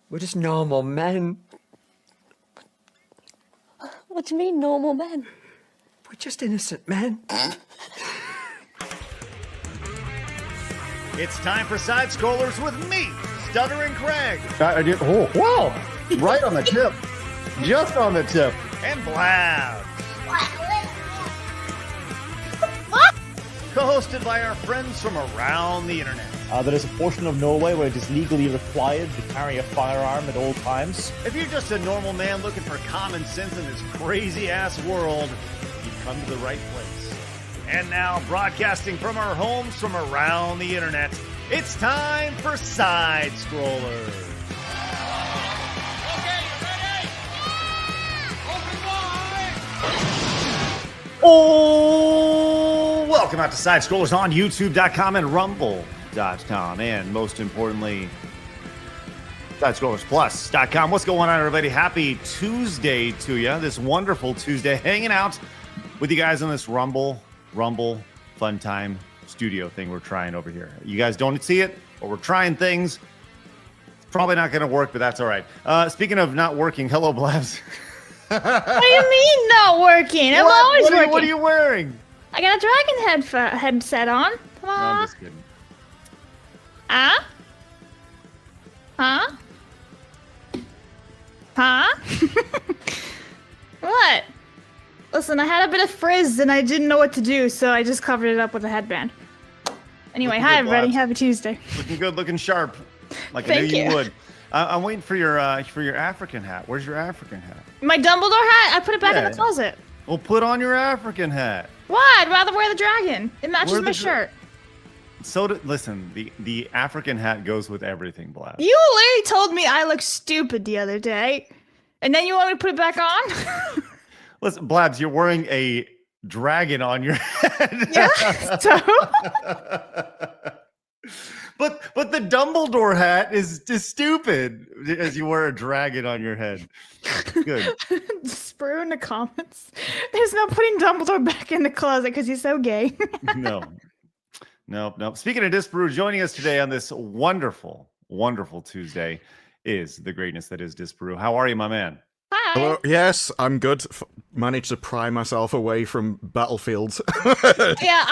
We're just normal men. What do you mean, normal men? We're just innocent men. It's time for Side Scrollers with me, Stuttering Craig. Wow! Right on the tip. Just on the tip. And Blabs. Co-hosted by our friends from around the internet. There is a portion of Norway where it is legally required to carry a firearm at all times. If you're just a normal man looking for common sense in this crazy-ass world, you've come to the right place. And now, broadcasting from our homes from around the internet, it's time for Side Scrollers. Okay, you ready? Open wide! Oh, welcome out to Side Scrollers on YouTube.com and Rumble.com. And most importantly, SideScrollersPlus.com. What's going on, everybody? Happy Tuesday to you. This wonderful Tuesday, hanging out with you guys on this Rumble fun time studio thing we're trying over here. You guys don't see it, but we're trying things. It's probably not going to work, but that's all right. Speaking of not working, hello, Blabs. What do you mean not working? I'm always working. What are you wearing? I got a dragon headset on. Come No, on. I'm just kidding. Huh? Huh? What? Listen, I had a bit of frizz and I didn't know what to do, so I just covered it up with a headband. Anyway, Looking hi good, everybody. Blabs. Happy Tuesday. Looking good, looking sharp, like I Thank knew you you. would. I'm waiting for your African hat. Where's your African hat? My Dumbledore hat, I put it back in Yeah. the closet. Well, put on your African hat. Why? I'd rather wear the dragon. It matches Wear my the shirt. Listen, the African hat goes with everything, Blabs. You literally told me I look stupid the other day, and then you want me to put it back on? Listen, Blabs, you're wearing a dragon on your head. Yeah, so? But the Dumbledore hat is just stupid as you wear a dragon on your head. Good. Sprue in the comments. There's no putting Dumbledore back in the closet because he's so gay. No. Speaking of Disparu, joining us today on this wonderful Tuesday is the greatness that is Disparu. How are you, my man? Hi. Hello. Yes, I'm good. Managed to pry myself away from Battlefield. Yeah,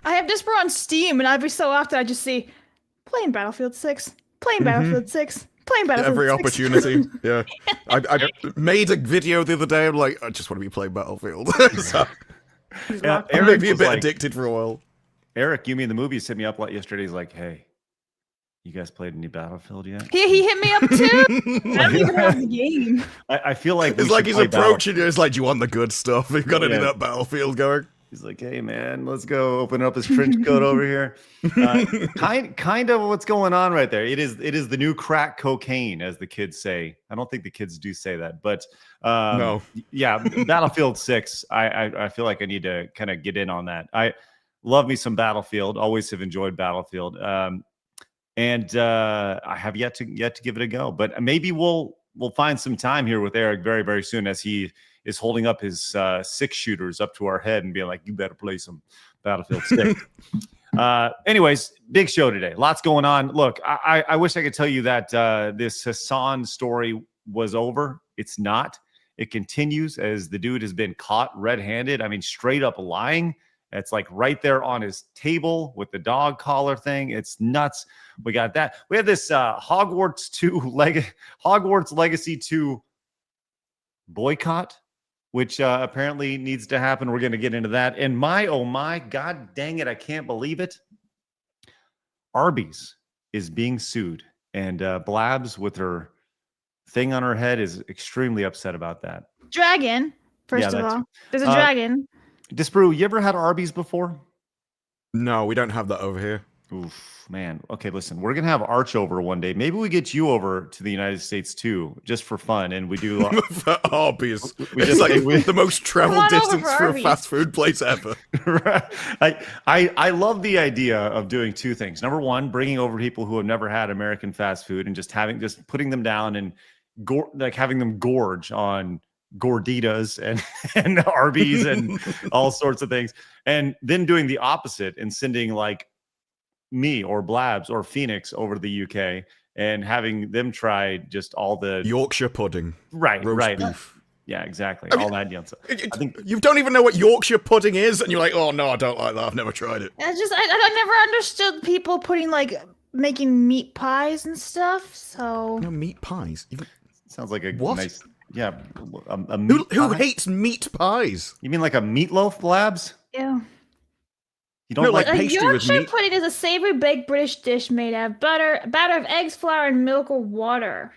I have Disparu on Steam, and every so often I just see playing Battlefield 6, playing Battlefield 6, playing Battlefield Every 6. opportunity. Yeah. I made a video the other day. I'm like, I just want to be playing Battlefield. So, Yeah, I may Eric be a was bit like, addicted for a while. Eric, you mean the movie hit me up yesterday. He's like, hey, you guys played any Battlefield yet? He hit me up too. I don't even have the game. I feel like It's like he's approaching you. It's like, do you want the good stuff? We've got any of that Battlefield going. He's like, hey man, let's go open up his trench coat over here. Kind of what's going on right there. It is the new crack cocaine, as the kids say. I don't think the kids do say that, but No. Yeah, Battlefield 6. I feel like I need to kind of get in on that. I love me some Battlefield. Always have enjoyed Battlefield, and I have yet to give it a go. But maybe we'll find some time here with Eric very, very soon as he is holding up his 6-shooters up to our head and being like, you better play some Battlefield 6. Anyways, big show today. Lots going on. Look, I wish I could tell you that this Hasan story was over. It's not. It continues as the dude has been caught red-handed. I mean, straight up lying. It's like right there on his table with the dog collar thing. It's nuts. We got that. We have this Hogwarts Legacy 2 boycott, which apparently needs to happen. We're going to get into that. And oh my, God dang it, I can't believe it. Arbys is being sued. And Blabs, with her thing on her head, is extremely upset about that. Dragon, first of all. There's a dragon. Disparu, you ever had Arbys before? No, we don't have that over here. Oof, man. Okay, listen, we're going to have Arch over one day. Maybe we get you over to the United States too, just for fun. And we do For Arbys. We It's just like we- the most traveled Come on over distance for for a Arby's. fast food place ever. I love the idea of doing two things. Number one, bringing over people who have never had American fast food and just putting them down and having them gorge on gorditas and Arbys and all sorts of things, and then doing the opposite and sending like me or Blabs or Phoenix over to the UK and having them try just all the Yorkshire pudding. right, Roast right. beef. Yeah, exactly. I mean, all that stuff. I think You don't even know what Yorkshire pudding is, and you're like, oh no, I don't like that. I've never tried it. I never understood people putting like making meat pies and stuff. So No meat pies. sounds like a What? nice, yeah, a meat Who pie? hates meat pies? You mean like a meatloaf, Blabs? yeah. You don't No, like? like A pastry with Yorkshire meat. pudding is a savory baked British dish made out of batter of eggs, flour, and milk or water.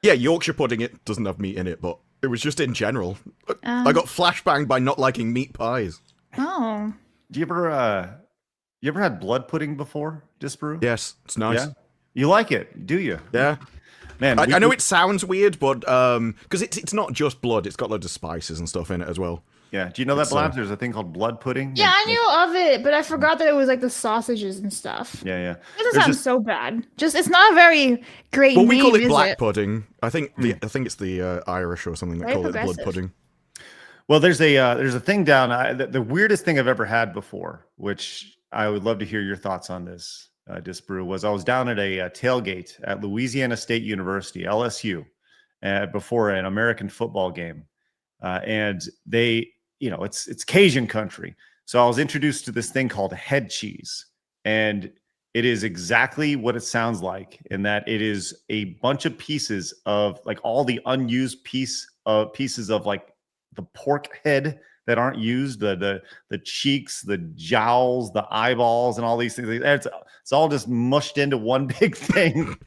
Yeah, Yorkshire pudding, it doesn't have meat in it, but it was just in general. I got flashbanged by not liking meat pies. Oh. Do you ever had blood pudding before, Disparu? Yes, it's nice. Yeah. You like it, do you? Yeah. Man, I know it sounds weird, but because it's not just blood, it's got loads of spices and stuff in it as well. Yeah. Do you know that, It's, Blabs? There's a thing called blood pudding. Yeah, I knew of it, but I forgot that it was like the sausages and stuff. Yeah, yeah. It doesn't There's sound just- so bad. Just it's not a very great Well, name, we call it is black it? pudding. I think it's the Irish or something that Very call it blood progressive. pudding. Well, there's a thing down. The weirdest thing I've ever had before, which I would love to hear your thoughts on this, Disparu, was I was down at a tailgate at Louisiana State University, LSU, before an American football game, and they, it's Cajun country, so I was introduced to this thing called head cheese, and it is exactly what it sounds like, in that it is a bunch of pieces of like all the unused pieces of like the pork head that aren't used, the cheeks, the jowls, the eyeballs, and all these things. It's all just mushed into one big thing.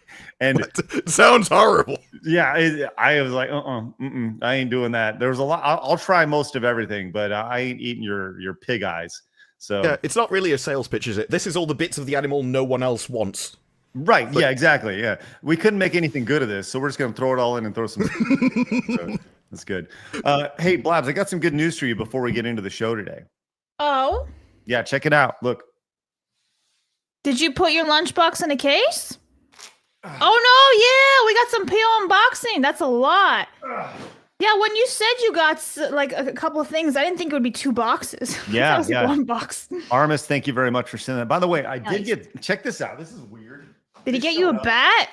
And It sounds horrible. yeah, I was like, I ain't doing that. There was a lot. I'll try most of everything, but I ain't eating your pig eyes. So Yeah, it's not really a sales pitch, is it? This is all the bits of the animal no one else wants. right, yeah, exactly. Yeah, we couldn't make anything good of this, so we're just gonna throw it all in and throw some. So, that's good. Hey, Blabs, I got some good news for you before we get into the show today. Oh. Yeah, check it out. Look. Did you put your lunchbox in a case? Oh no, yeah, we got some PO unboxing. That's a lot. Yeah, when you said you got like a couple of things, I didn't think it would be 2 boxes. Yeah, that was yeah. like 1 box. Armis, thank you very much for sending that. By the way, I Nice. did check this out. This is weird. Did he They get you a showed up. bat?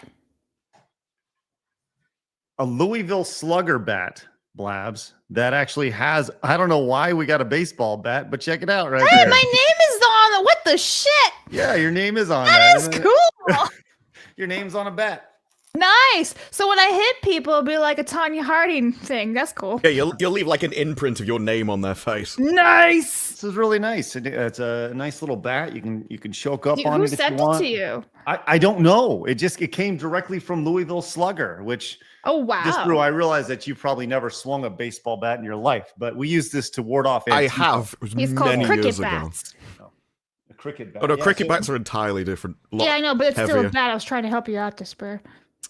A Louisville Slugger bat, Blabs, that actually has, I don't know why we got a baseball bat, but check it out right Hey, there. my name is on it. What the shit? Yeah, your name is on That that. is cool. Your name's on a bat. Nice. So when I hit people, it'll be like a Tanya Harding thing. That's cool. Yeah, you'll leave like an imprint of your name on their face. Nice. This is really nice. It's a nice little bat. You can choke up on Who it if you sent it want. to you? I don't know. It came directly from Louisville Slugger, which Oh wow. Disparu, I realize that you probably never swung a baseball bat in your life, but we use this to ward off. I Antifa. have. It was He's called many cricket years ago. bats. A cricket bat. Oh no, Yeah, cricket so- bats are entirely different. Lot Yeah, I know, but it's still heavier. a bat. I was trying to help you out, Despair.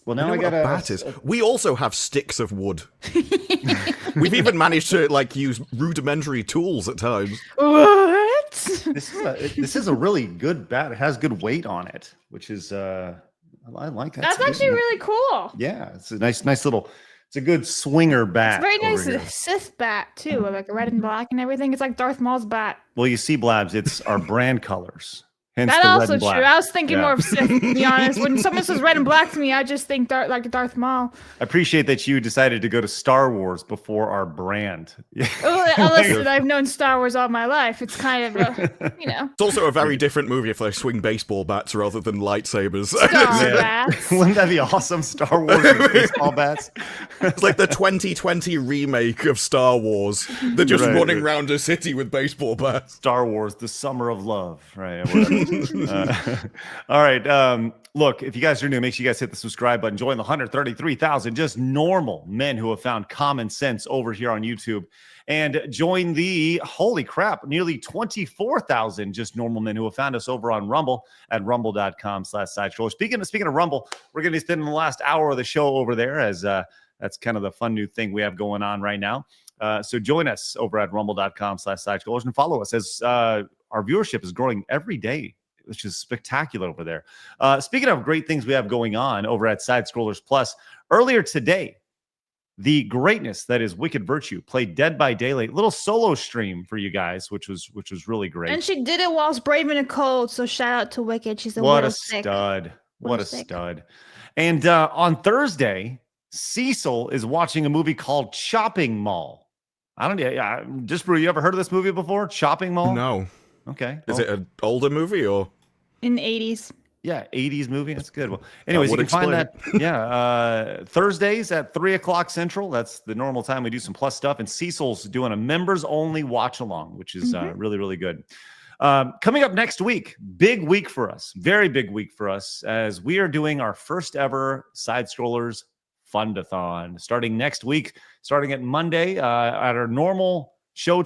Well, You now know I what got a bat is? We also have sticks of wood. We've even managed to like use rudimentary tools at times. What? This is a really good bat. It has good weight on it, which is I like that. That's It's a actually good- really cool. Yeah, it's a nice little. It's a good swinger bat. It's very over nice here. Sith bat too, with like red and black and everything. It's like Darth Maul's bat. Well, you see, Blabs, it's our brand colors. Hence That the red also and true. black. I was thinking Yeah. more of Sith, to be honest. When someone says red and black to me, I just think like Darth Maul. I appreciate that you decided to go to Star Wars before our brand. Listen, I've known Star Wars all my life. It's kind of a, It's also a very different movie if they swing baseball bats rather than lightsabers. Star Yeah. bats. Wouldn't that be awesome? Star Wars with baseball bats. It's like the 2020 remake of Star Wars. They're just Right, running right. around a city with baseball bats. Star Wars: The Summer of Love. Right. whatever. All right. Look, if you guys are new, make sure you guys hit the subscribe button. Join the 133,000 just normal men who have found common sense over here on YouTube. And join the, holy crap, nearly 24,000 just normal men who have found us over on Rumble at rumble.com/sidescroller. Speaking of Rumble, we're going to be spending the last hour of the show over there, as that's kind of the fun new thing we have going on right now. So join us over at rumble.com/sidescrollers and follow us, as our viewership is growing every day, which is spectacular over there. Speaking of great things we have going on over at Side Scrollers Plus, earlier today, the greatness that is Wicked Virtue played Dead by Daylight, little solo stream for you guys, which was really great. And she did it whilst braving a cold. So shout out to Wicked. She's a What little a sick. stud! What a sick. stud. And on Thursday, Cecil is watching a movie called Chopping Mall. I don't know. Disbrew, you ever heard of this movie before? Chopping Mall? No. Okay. Is it an older movie or? In the 80s. Yeah, 80s movie. That's good. Well, anyways, you would can find explain that. Thursdays at 3 o'clock Central. That's the normal time we do some plus stuff. And Cecil's doing a members only watch along, which is really, really good. Coming up next week, big week for us, very big week for us, as we are doing our first ever Side Scrollers Fundathon starting next week, starting at Monday at our normal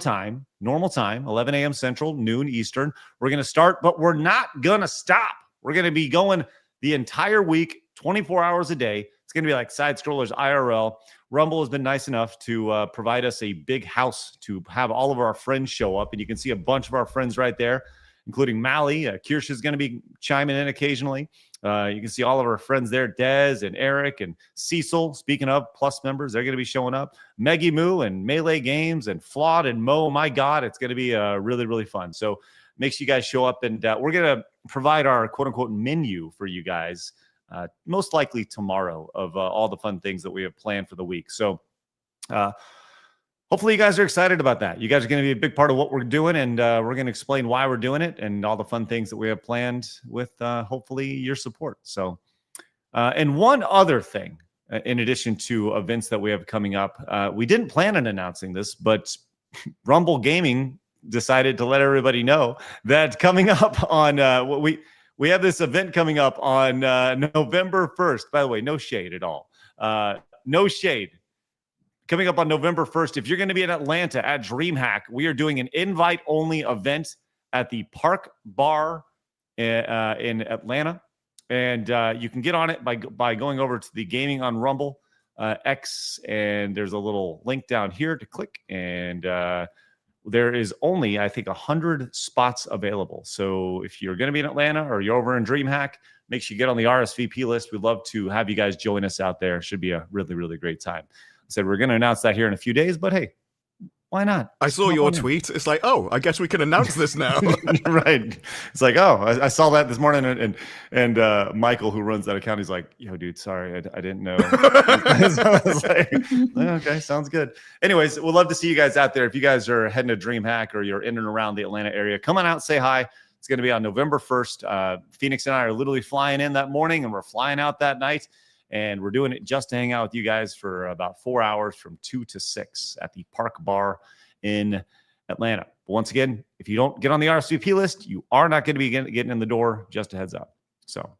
time, 11 a.m. Central, noon Eastern. We're going to start, but we're not going to stop. We're going to be going the entire week, 24 hours a day. It's going to be like Side Scrollers IRL. Rumble has been nice enough to provide us a big house to have all of our friends show up. And you can see a bunch of our friends right there, including Mally. Kirsch is going to be chiming in occasionally. You can see all of our friends there, Dez and Eric and Cecil. Speaking of Plus members, they're going to be showing up. Meggy Moo and Melee Games and Flawed and Mo. My God, it's going to be really, really fun. So make sure you guys show up. And we're going to provide our quote-unquote menu for you guys most likely tomorrow of all the fun things that we have planned for the week. So hopefully you guys are excited about that. You guys are going to be a big part of what we're doing, and we're going to explain why we're doing it and all the fun things that we have planned with hopefully your support. So, and one other thing, in addition to events that we have coming up, we didn't plan on announcing this, but Rumble Gaming decided to let everybody know that coming up on we have this event coming up on November 1st. By the way, no shade at all. No shade. Coming up on November 1st, if you're going to be in Atlanta at DreamHack, we are doing an invite-only event at the Park Bar in Atlanta. And you can get on it by going over to the Gaming on Rumble X, and there's a little link down here to click. And there is only, I think, 100 spots available. So if you're going to be in Atlanta or you're over in DreamHack, make sure you get on the RSVP list. We'd love to have you guys join us out there. Should be a really, really great time. I said we're going to announce that here in a few days, but hey, why not? I saw your tweet. It's like, oh, I guess we can announce this now. Right. It's like, oh, I saw that this morning, and Michael, who runs that account, he's like, yo, dude, sorry, I didn't know. So I was like, okay, sounds good. Anyways, we'd love to see you guys out there. If you guys are heading to DreamHack or you're in and around the Atlanta area, come on out, say hi. It's going to be on November 1st. Phoenix and I are literally flying in that morning, and we're flying out that night. And we're doing it just to hang out with you guys for about 4 hours from 2 to 6 at the Park Bar in Atlanta. But once again, if you don't get on the RSVP list, you are not going to be getting in the door. Just a heads up. So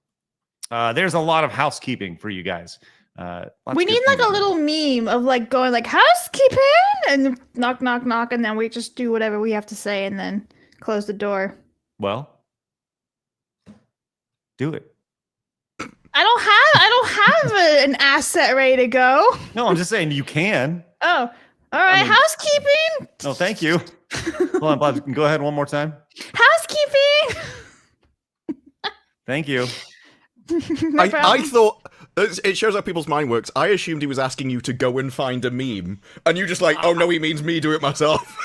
there's a lot of housekeeping for you guys. We need like a little meme of like going like housekeeping and knock, knock, knock. And then we just do whatever we have to say and then close the door. Well, do it. I don't have an asset ready to go. No, I'm just saying you can. Oh, all right. Housekeeping. No, thank you. Hold on, Blabs. Go ahead one more time. Housekeeping. Thank you. No I problem. thought it shows how people's mind works. I assumed he was asking you to go and find a meme, and you just like, oh no, he means me do it myself.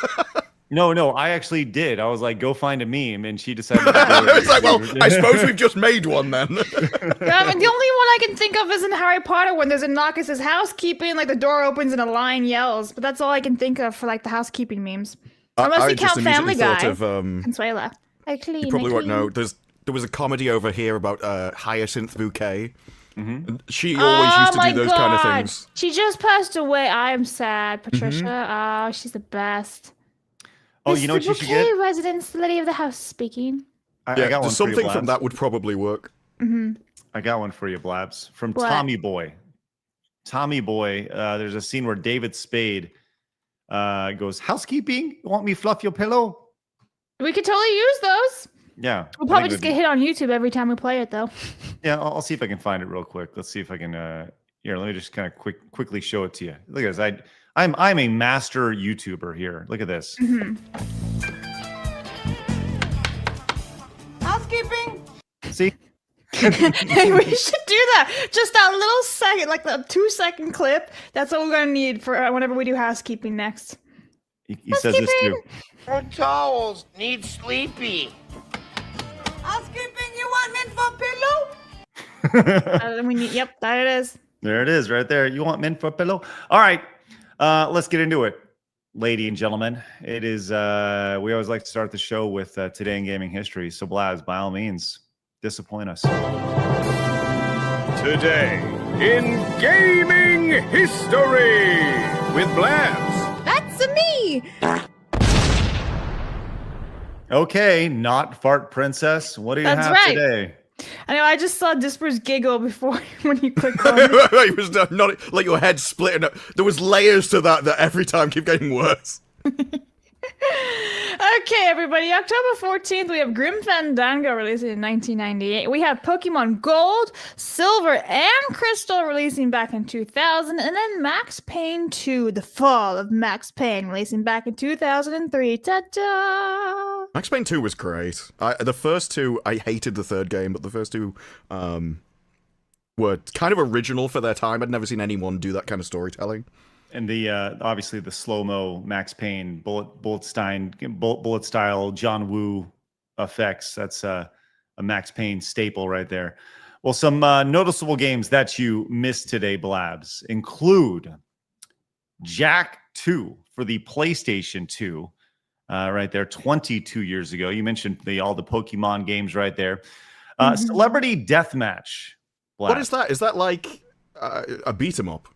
No, I actually did. I was like, go find a meme, and she decided. It's like, well, I suppose we've just made one then. Yeah, I mean, the only one I can think of is in Harry Potter when there's a knock. It says housekeeping, like the door opens and a lion yells. But that's all I can think of for like the housekeeping memes. Unless you count Family Guy. Consuela. I clean. You probably I won't clean. know. There was a comedy over here about Hyacinth Bouquet. Mm-hmm. She always used to do those kind of things. She just passed away. I'm sad, Patricia. Oh, she's the best. Oh, you know what you should get? Residence, lady of the house speaking. I got one for you, something from Blabs. that would probably work. Mm-hmm. I got one for you, Blabs. From What? Tommy Boy. Tommy Boy, there's a scene where David Spade goes, housekeeping? You want me fluff your pillow? We could totally use those. Yeah. We'll probably just get hit on YouTube every time we play it, though. Yeah, I'll see if I can find it real quick. Let's see if I can. Here, let me just kind of quickly show it to you. Look at this. I'm a master YouTuber here. Look at this. Mm-hmm. Housekeeping. See? Hey, we should do that. Just that little second, like the 2-second clip. That's what we're going to need for whenever we do housekeeping next. He says this too. Her towels need sleepy. Housekeeping, you want mint for pillow? Yep, there it is. There it is, right there. You want men for a pillow? All right, let's get into it, ladies and gentlemen. It is. We always like to start the show with today in gaming history. So, Blabs, by all means, disappoint us. Today in gaming history with Blabs. That's me. Okay, not fart princess. What do you That's have right. today? I know. I just saw Disper's giggle before when you clicked on it. It was not like your head splitting up. There was layers to that every time keep getting worse. Okay, everybody. October 14th, we have Grim Fandango releasing in 1998. We have Pokemon Gold, Silver, and Crystal releasing back in 2000. And then Max Payne 2, The Fall of Max Payne, releasing back in 2003. Ta-da! Max Payne 2 was great. The first two, I hated the third game, but the first two were kind of original for their time. I'd never seen anyone do that kind of storytelling. And the obviously the slow-mo Max Payne bullet style John Woo effects. That's a Max Payne staple right there. Well, some noticeable games that you missed today, Blabs, include Jack 2 for the PlayStation 2, right there, 22 years ago. You mentioned all the Pokemon games right there. Celebrity Deathmatch. Blabs. What is that? Is that like a beat 'em up?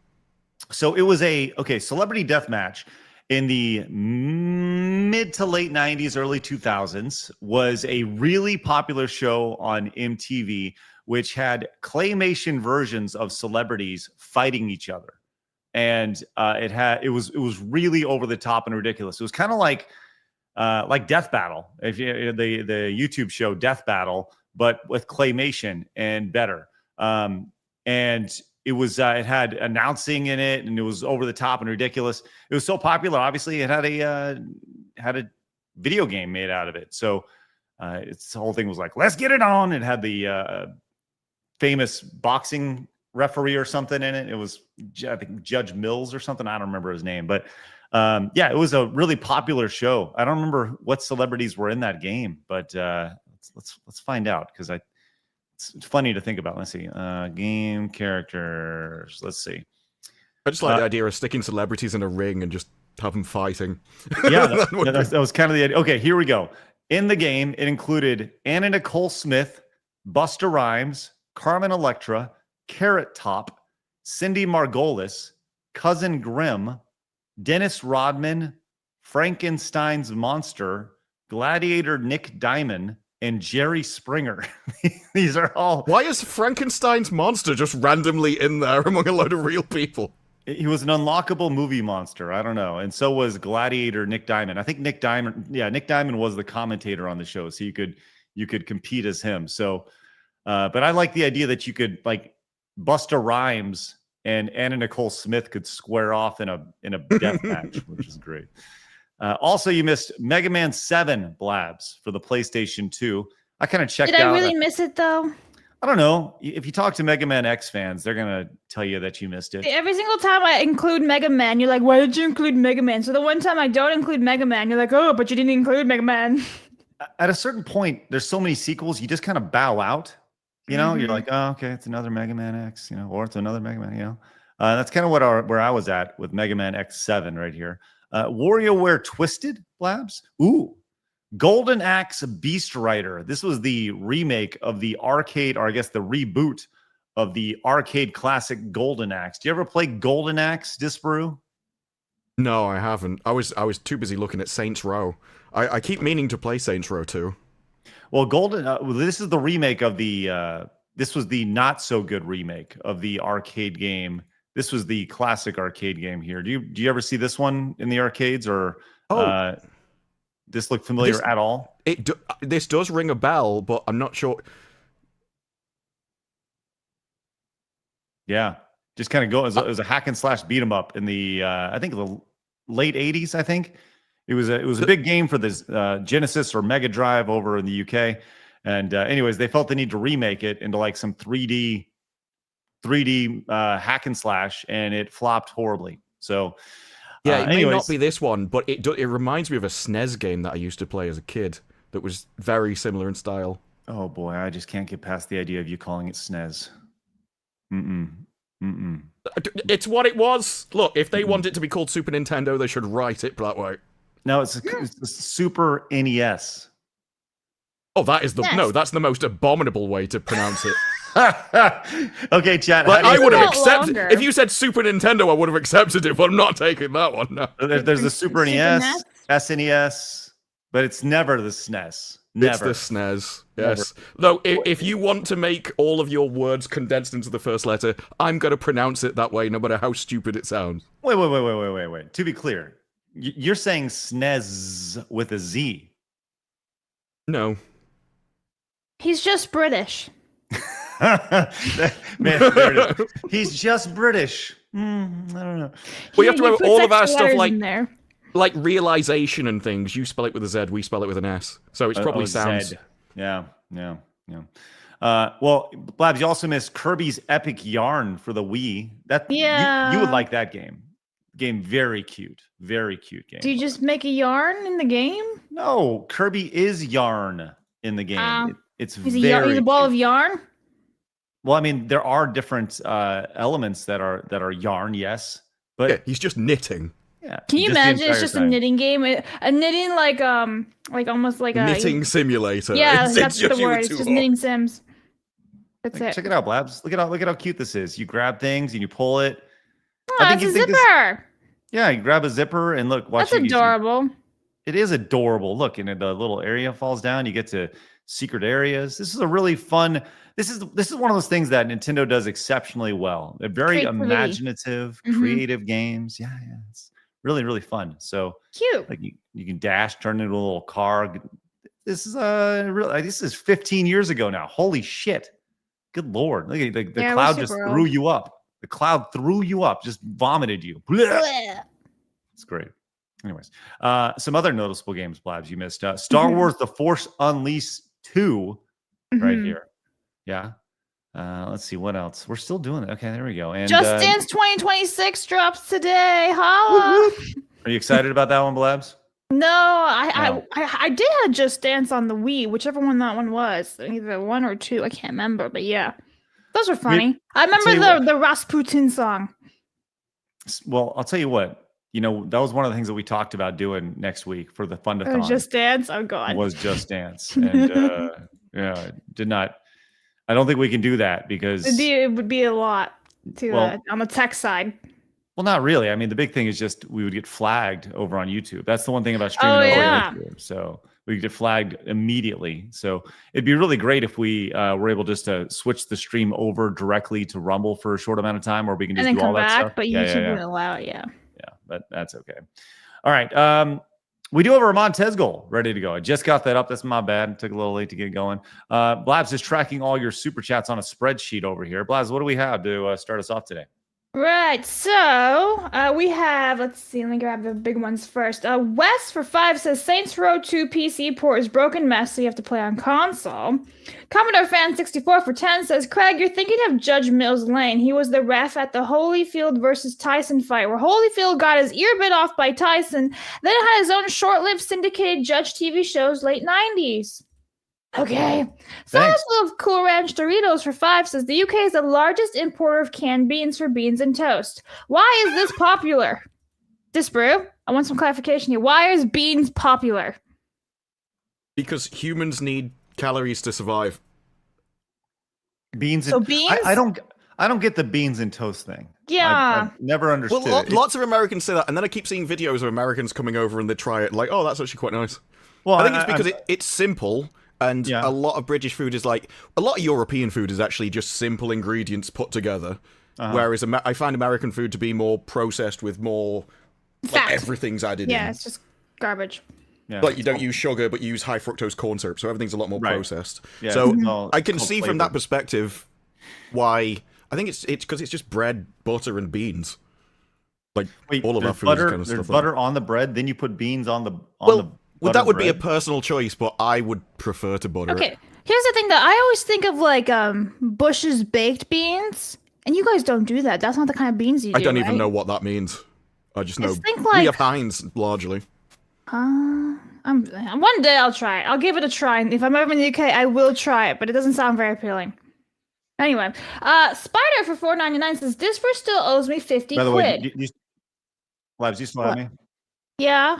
So it was Celebrity Deathmatch in the mid to late 90s, early 2000s was a really popular show on MTV, which had claymation versions of celebrities fighting each other. And it was really over the top and ridiculous. It was kind of like Death Battle, if you, the YouTube show Death Battle, but with claymation and better. And it was it had announcing in it, and it was over the top and ridiculous. It was so popular. Obviously, it had a video game made out of it. So the whole thing was like, let's get it on. It had the famous boxing referee or something in it. It was, I think, Judge Mills or something. I don't remember his name, but yeah, it was a really popular show. I don't remember what celebrities were in that game, but let's find out, because it's funny to think about. Let's see. Game characters. Let's see. I just like the idea of sticking celebrities in a ring and just have them fighting. Yeah, that was kind of the idea. Okay, here we go. In the game, it included Anna Nicole Smith, Busta Rhymes, Carmen Electra, Carrot Top, Cindy Margolis, Cousin Grimm, Dennis Rodman, Frankenstein's Monster, Gladiator Nick Diamond, and Jerry Springer. These are all... Why is Frankenstein's monster just randomly in there among a load of real people? He was an unlockable movie monster. I don't know. And so was Gladiator Nick Diamond. I think Nick Diamond was the commentator on the show, so you could compete as him. So, but I like the idea that you could, like, Busta Rhymes and Anna Nicole Smith could square off in a death match, which is great. Also, you missed Mega Man 7, Blabs, for the PlayStation 2. I kind of checked out. Did I really miss it, though? I don't know. If you talk to Mega Man X fans, they're going to tell you that you missed it. Every single time I include Mega Man, you're like, why did you include Mega Man? So the one time I don't include Mega Man, you're like, oh, but you didn't include Mega Man. At a certain point, there's so many sequels, you just kind of bow out. You know, you're like, oh, okay, it's another Mega Man X, or it's another Mega Man, That's kind of where I was at with Mega Man X7 right here. WarioWare Twisted, Blabs. Ooh. Golden Axe Beast Rider. This was the remake of the arcade, or I guess the reboot of the arcade classic Golden Axe. Do you ever play Golden Axe, Disparu? No, I haven't. I was too busy looking at Saints Row. I keep meaning to play Saints Row 2. Well, this is the remake of the this was the not so good remake of the arcade game. This was the classic arcade game here. Do you ever see this one in the arcades, or this look familiar at all? This does ring a bell, but I'm not sure. Yeah, just kind of go. It was a hack and slash beat 'em up in the I think the late 80s. I think it was a big game for this Genesis or Mega Drive over in the UK. And anyways, they felt the need to remake it into like some 3D hack and slash, and it flopped horribly. So yeah, it may not be this one, but it reminds me of a SNES game that I used to play as a kid that was very similar in style. Oh boy, I just can't get past the idea of you calling it SNES. Mm-mm. Mm-mm. It's what it was. Look, if they want it to be called Super Nintendo, they should write it that way. No, it's the Super NES. Oh, that's the most abominable way to pronounce it. Okay, chat. Like, I would have It's accepted longer. if you said Super Nintendo. I would have accepted it, but I'm not taking that one. No. There's the Super Super NES, NES? SNES, but it's never the SNES. It's Never. the SNES. Yes. Though, if you want to make all of your words condensed into the first letter, I'm going to pronounce it that way, no matter how stupid it sounds. Wait. To be clear, you're saying SNES with a Z. No. He's just British. Man, there it is. He's just British. I don't know. We have to He have puts all of our extra stuff letters like in there. realization and things. You spell it with a Z, we spell it with an S. So it's probably sounds. Zed. Yeah. Well, Blabs, you also missed Kirby's Epic Yarn for the Wii. You would like that game. Game very cute game. Do you just make a yarn in the game? No, Kirby is yarn in the game. It's He's very a ball cute. of yarn. Well, I mean, there are different elements that are yarn, yes, but Yeah, he's just knitting. yeah. Can you just the imagine? It's entire just a time. knitting game. A knitting like almost like a Knitting simulator. Yeah, It's that's just the you were word. It's too just hot. knitting sims. That's Like, it. check it out, Blabs. Look at how cute this is. You grab things and you pull it. Oh, I it's think a you think this- zipper. Yeah, you grab a zipper and look. Watch That's it, you see- adorable. It is adorable. Look, and the little area falls down. You get to secret areas. This is a really fun. This is one of those things that Nintendo does exceptionally well. They're very Creativity. imaginative, Mhm. creative games. Yeah, it's really fun. So Cute. like you can dash, turn into a little car. This is this is 15 years ago now. Holy shit! Good lord! Look at the Yeah, we're cloud just super threw old. you up. The cloud threw you up, just vomited you. Blech. It's great. Anyways, some other noticeable games, Blabs, you missed. Star Wars: The Force Unleashed 2, right Mhm. here. Yeah. Let's see what else. We're still doing it. Okay, there we go. And Just Dance 2026 drops today. Holla. are you excited about that one, Blabs? No, No. I did have Just Dance on the Wii, whichever one that one was, either 1 or 2. I can't remember, but yeah, those were funny. I tell you remember what. the Rasputin song. Well, I'll tell you what. You know, that was one of the things that we talked about doing next week for the Fundathon. Just Dance. Oh god. was Just Dance, and yeah, did not. I don't think we can do that because It would be a lot to Well- on the tech side. well, not really. I mean, the big thing is just we would get flagged over on YouTube. That's the one thing about streaming Oh, over yeah. YouTube. So we get flagged immediately. So it'd be really great if we were able just to switch the stream over directly to Rumble for a short amount of time, or we can And just then do all come that back, stuff. but Yeah, YouTube yeah, yeah. wouldn't allow it. Yeah. Yeah, but that's okay. All right. We do have a Montez goal ready to go. I just got that up. That's my bad. Took a little late to get going. Blabs is tracking all your super chats on a spreadsheet over here. Blabs, what do we have to start us off today? Right, so we have, let's see, let me grab the big ones first. Wes for 5 says Saints Row 2 PC port is broken mess, so you have to play on console. Commodore Fan 64 for 10 says, Craig, you're thinking of Judge Mills Lane. He was the ref at the Holyfield versus Tyson fight, where Holyfield got his ear bit off by Tyson, then had his own short-lived syndicated Judge TV shows late 90s. Okay. Thanks. Sauce of Cool Ranch Doritos for 5 says the UK is the largest importer of canned beans for beans and toast. Why is this popular? Disbrew, I want some clarification here. Why is beans popular? Because humans need calories to survive. Beans. So and, beans? I don't get the beans and toast thing. Yeah. I've never understood. Well, it. lots of Americans say that, and then I keep seeing videos of Americans coming over and they try it, like, oh, that's actually quite nice. Well, I think it's because it's simple, and Yeah. a lot of British food is like, a lot of European food is actually just simple ingredients put together, whereas I find American food to be more processed with more, like, Fat. everything's added Yeah, in. it's just garbage. Yeah. Like, you don't use sugar, but you use high fructose corn syrup, so everything's a lot more Right. processed. Yeah, So it's all- I can it's all see from that flavored. perspective why, I think it's because it's just bread, butter, and beans. Like, Wait, all of our there's food butter, is kind of there's stuff butter on the bread, then you put beans on the Well, butter that would be a bread? personal choice, but I would prefer to butter it. Okay, here's the thing that I always think of like Bush's baked beans, and you guys don't do that. That's not the kind of beans you do. I don't even right? know what that means. I just know Just think we like- have Heinz largely. One day I'll try it. I'll give it a try. And if I'm ever in the UK, I will try it, but it doesn't sound very appealing. Anyway, Spider for $4.99 says Disper still owes me 50 By the quid. way, Blabs, you still have me? Yeah.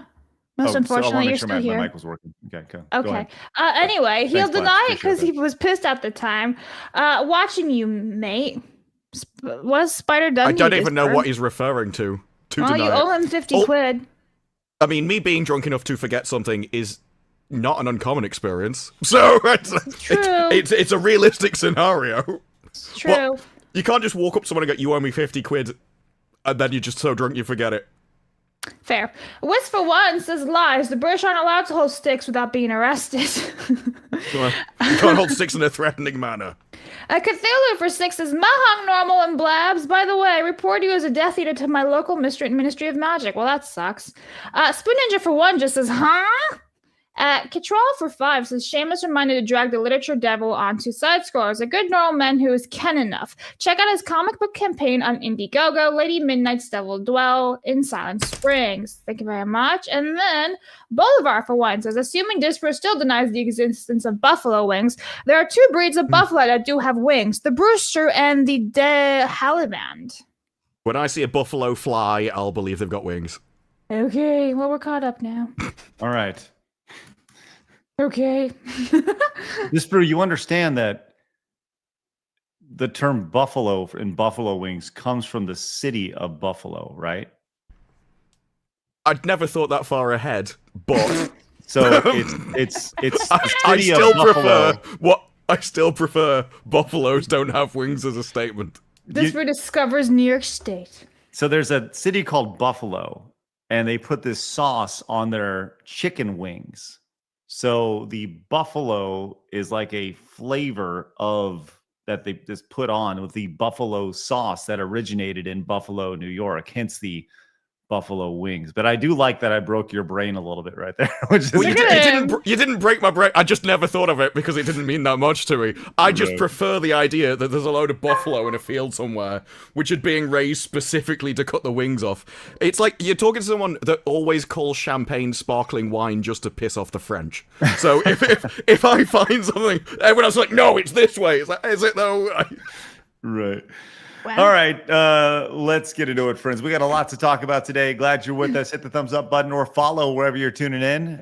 Most So I unfortunately, want to you're make sure still my here. mic was working. Okay, go Okay. ahead. Anyway, he'll Thanks, Blabs. deny it Appreciate because he was pissed at the time. Watching you, mate. What has Spider done? I to don't you, even know Disper? what he's referring to. Well, Deny you it. owe him 50 quid. I mean, me being drunk enough to forget something is not an uncommon experience. So it's a realistic scenario. It's true. But you can't just walk up to someone and go, "You owe me 50 quid," and then you're just so drunk you forget it. Fair. Wisp for one says lies. The British aren't allowed to hold sticks without being arrested. You can't hold sticks in a threatening manner. Cthulhu for 6 says Mahang Normal and Blabs. By the way, I report you as a Death Eater to my local Ministry of Magic. Well, that sucks. Spoon Ninja for 1 just says, huh? Control for 5 says Seamus reminded to drag the literature devil onto side scrollers. A good normal man who is Ken enough. Check out his comic book campaign on Indiegogo. Lady Midnight's Devil Dwell in Silent Springs. Thank you very much. And then Bolivar for 1 says, assuming Disper still denies the existence of buffalo wings, there are 2 breeds of buffalo that do have wings: the Brewster and the De Haliband. When I see a buffalo fly, I'll believe they've got wings. Okay, well, we're caught up now. All right. Okay. Disper, you understand that the term buffalo and buffalo wings comes from the city of Buffalo, right? I'd never thought that far ahead, but So it's the I city still of Buffalo. I still prefer buffaloes don't have wings as a statement. Disper discovers New York State. So there's a city called Buffalo, and they put this sauce on their chicken wings. So the buffalo is like a flavor of that they just put on with the buffalo sauce that originated in Buffalo, New York, hence the buffalo wings. But I do like that I broke your brain a little bit right there. Which is Well, you didn't break my brain. I just never thought of it because it didn't mean that much to me. I just prefer the idea that there's a load of buffalo in a field somewhere, which are being raised specifically to cut the wings off. It's like you're talking to someone that always calls champagne sparkling wine just to piss off the French. So if I find something, everyone else is like, no, it's this way. It's like, is it though? Right. Wow. All right, let's get into it, friends. We got a lot to talk about today. Glad you're with us. Hit the thumbs up button or follow wherever you're tuning in.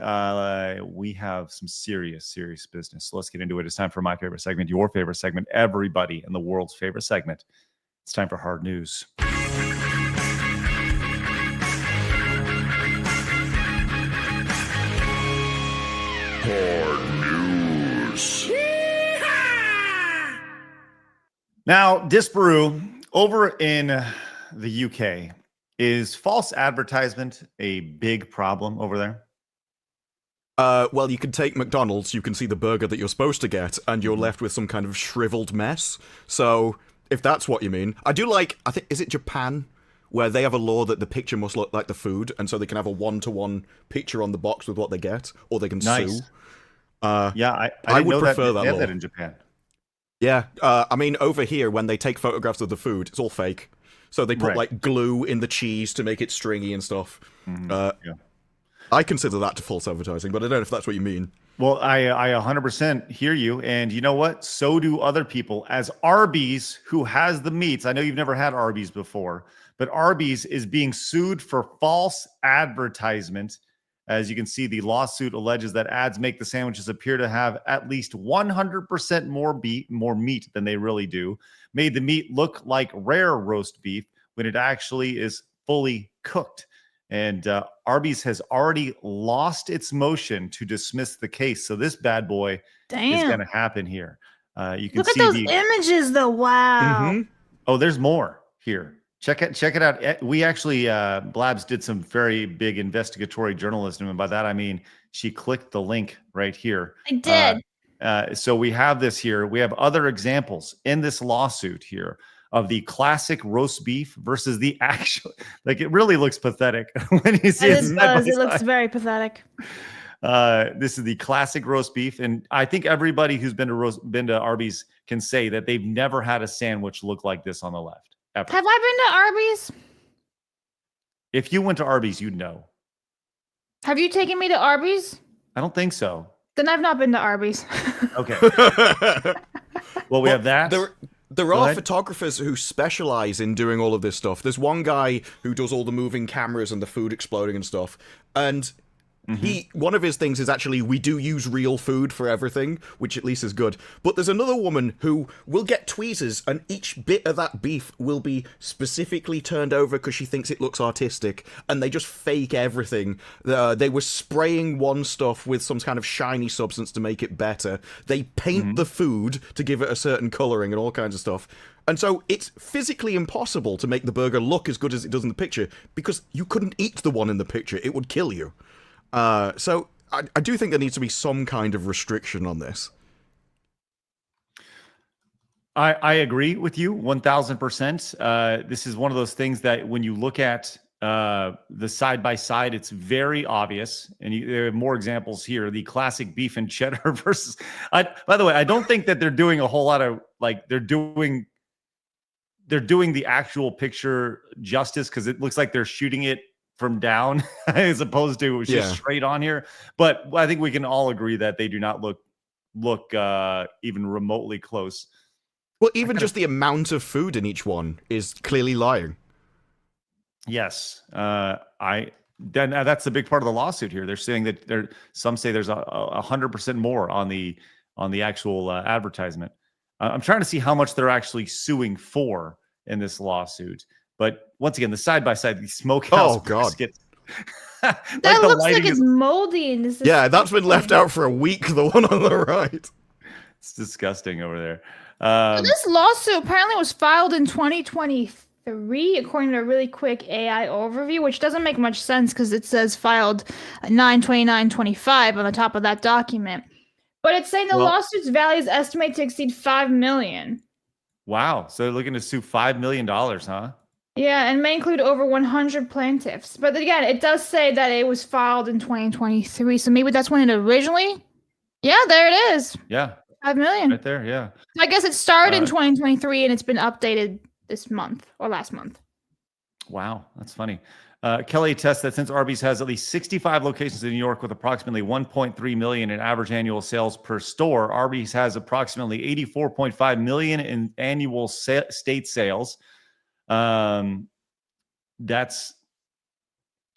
We have some serious business. So let's get into it. It's time for my favorite segment, your favorite segment, everybody in the world's favorite segment. It's time for hard news. Hard news. Now, Disparu, over in the UK, is false advertisement a big problem over there? Well, you can take McDonald's, you can see the burger that you're supposed to get, and you're left with some kind of shriveled mess. So, if that's what you mean, I think, is it Japan? Where they have a law that the picture must look like the food, and so they can have a one-to-one picture on the box with what they get, or they can sue. Yeah, I would know prefer they that have law. that in Japan. Yeah, I mean, over here, when they take photographs of the food, it's all fake. So they put, Right. like, glue in the cheese to make it stringy and stuff. Yeah. I consider that to false advertising, but I don't know if that's what you mean. Well, I 100% hear you. And you know what? So do other people. As Arbys, who has the meats, I know you've never had Arbys before, but Arbys is being sued for false advertisement. As you can see, the lawsuit alleges that ads make the sandwiches appear to have at least 100% more meat than they really do, made the meat look like rare roast beef when it actually is fully cooked. And Arbys has already lost its motion to dismiss the case. So this bad boy is going to happen here. You can Look at see those images, though. Wow. Mm-hmm. Oh, there's more here. Check it out. We actually, Blabs did some very big investigatory journalism. And by that, I mean, she clicked the link right here. I did. So we have this here. We have other examples in this lawsuit here of the classic roast beef versus the actual, like it really looks pathetic when you see it. It looks very pathetic. This is the classic roast beef. And I think everybody who's been to Arbys can say that they've never had a sandwich look like this on the left. Ever. Have I been to Arbys? If you went to Arbys, you'd know. Have you taken me to Arbys? I don't think so. Then I've not been to Arbys. Okay. Well, we have that. There Go are ahead. photographers who specialize in doing all of this stuff. There's one guy who does all the moving cameras and the food exploding and stuff. And one of his things is actually we do use real food for everything, which at least is good. But there's another woman who will get tweezers, and each bit of that beef will be specifically turned over because she thinks it looks artistic, and they just fake everything. They were spraying one stuff with some kind of shiny substance to make it better. They paint the food to give it a certain coloring and all kinds of stuff. And so it's physically impossible to make the burger look as good as it does in the picture because you couldn't eat the one in the picture. It would kill you. So I do think there needs to be some kind of restriction on this. I agree with you 1000%. This is one of those things that when you look at the side by side, it's very obvious. And there are more examples here. The classic beef and cheddar versus. By the way, I don't think that they're doing a whole lot of they're doing the actual picture justice because it looks like they're shooting it from down as opposed to just straight on here. But I think we can all agree that they do not look even remotely close. Well, even just the amount of food in each one is clearly lying. Yes. That's the big part of the lawsuit here. They're saying that some say there's 100% more on the actual advertisement. I'm trying to see how much they're actually suing for in this lawsuit. But once again, the side-by-side, the smokehouse biscuits. That looks like it's moldy. And this is that's been left out for a week, the one on the right. It's disgusting over there. This lawsuit apparently was filed in 2023, according to a really quick AI overview, which doesn't make much sense because it says filed 9/29/25 on the top of that document. But it's saying the lawsuit's value is estimated to exceed $5 million. Wow. So they're looking to sue $5 million, huh? Yeah, and may include over 100 plaintiffs. But again, it does say that it was filed in 2023, so maybe that's when it originally... Yeah, there it is. Yeah. 5 million. Right there, yeah. I guess it started in 2023, and it's been updated this month, or last month. Wow, that's funny. Kelly attests that since Arby's has at least 65 locations in New York with approximately 1.3 million in average annual sales per store, Arby's has approximately 84.5 million in annual state sales. That's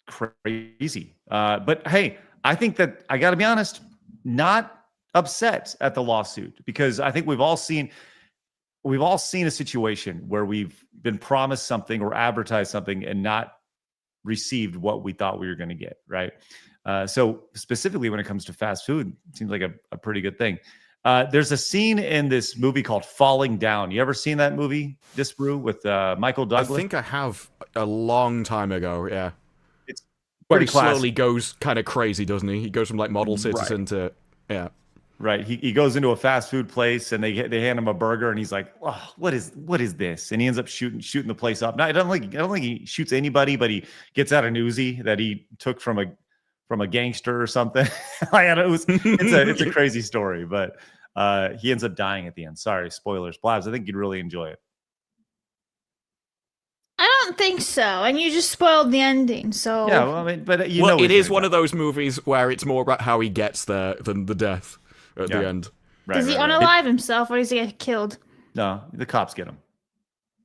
crazy. But hey, I think that I got to be honest, not upset at the lawsuit because I think we've all seen a situation where we've been promised something or advertised something and not received what we thought we were going to get, right? So specifically when it comes to fast food, it seems like a pretty good thing. There's a scene in this movie called Falling Down. You ever seen that movie, Disbrew, with Michael Douglas? I think I have a long time ago, yeah. It's where he pretty classic. slowly goes kind of crazy, doesn't he? He goes from like model citizen to, yeah. Right. He goes into a fast food place and they hand him a burger and he's like, oh, what is this? And he ends up shooting the place up. Now, I don't think he shoots anybody, but he gets out an Uzi that he took from a gangster or something. It's a crazy story, but he ends up dying at the end. Sorry, spoilers. Blabs, I think you'd really enjoy it. I don't think so. And you just spoiled the ending, so... Yeah, well, I mean, but it is one of those movies where it's more about how he gets there than the death at the end. Right, does he unalive himself or does he get killed? No, the cops get him.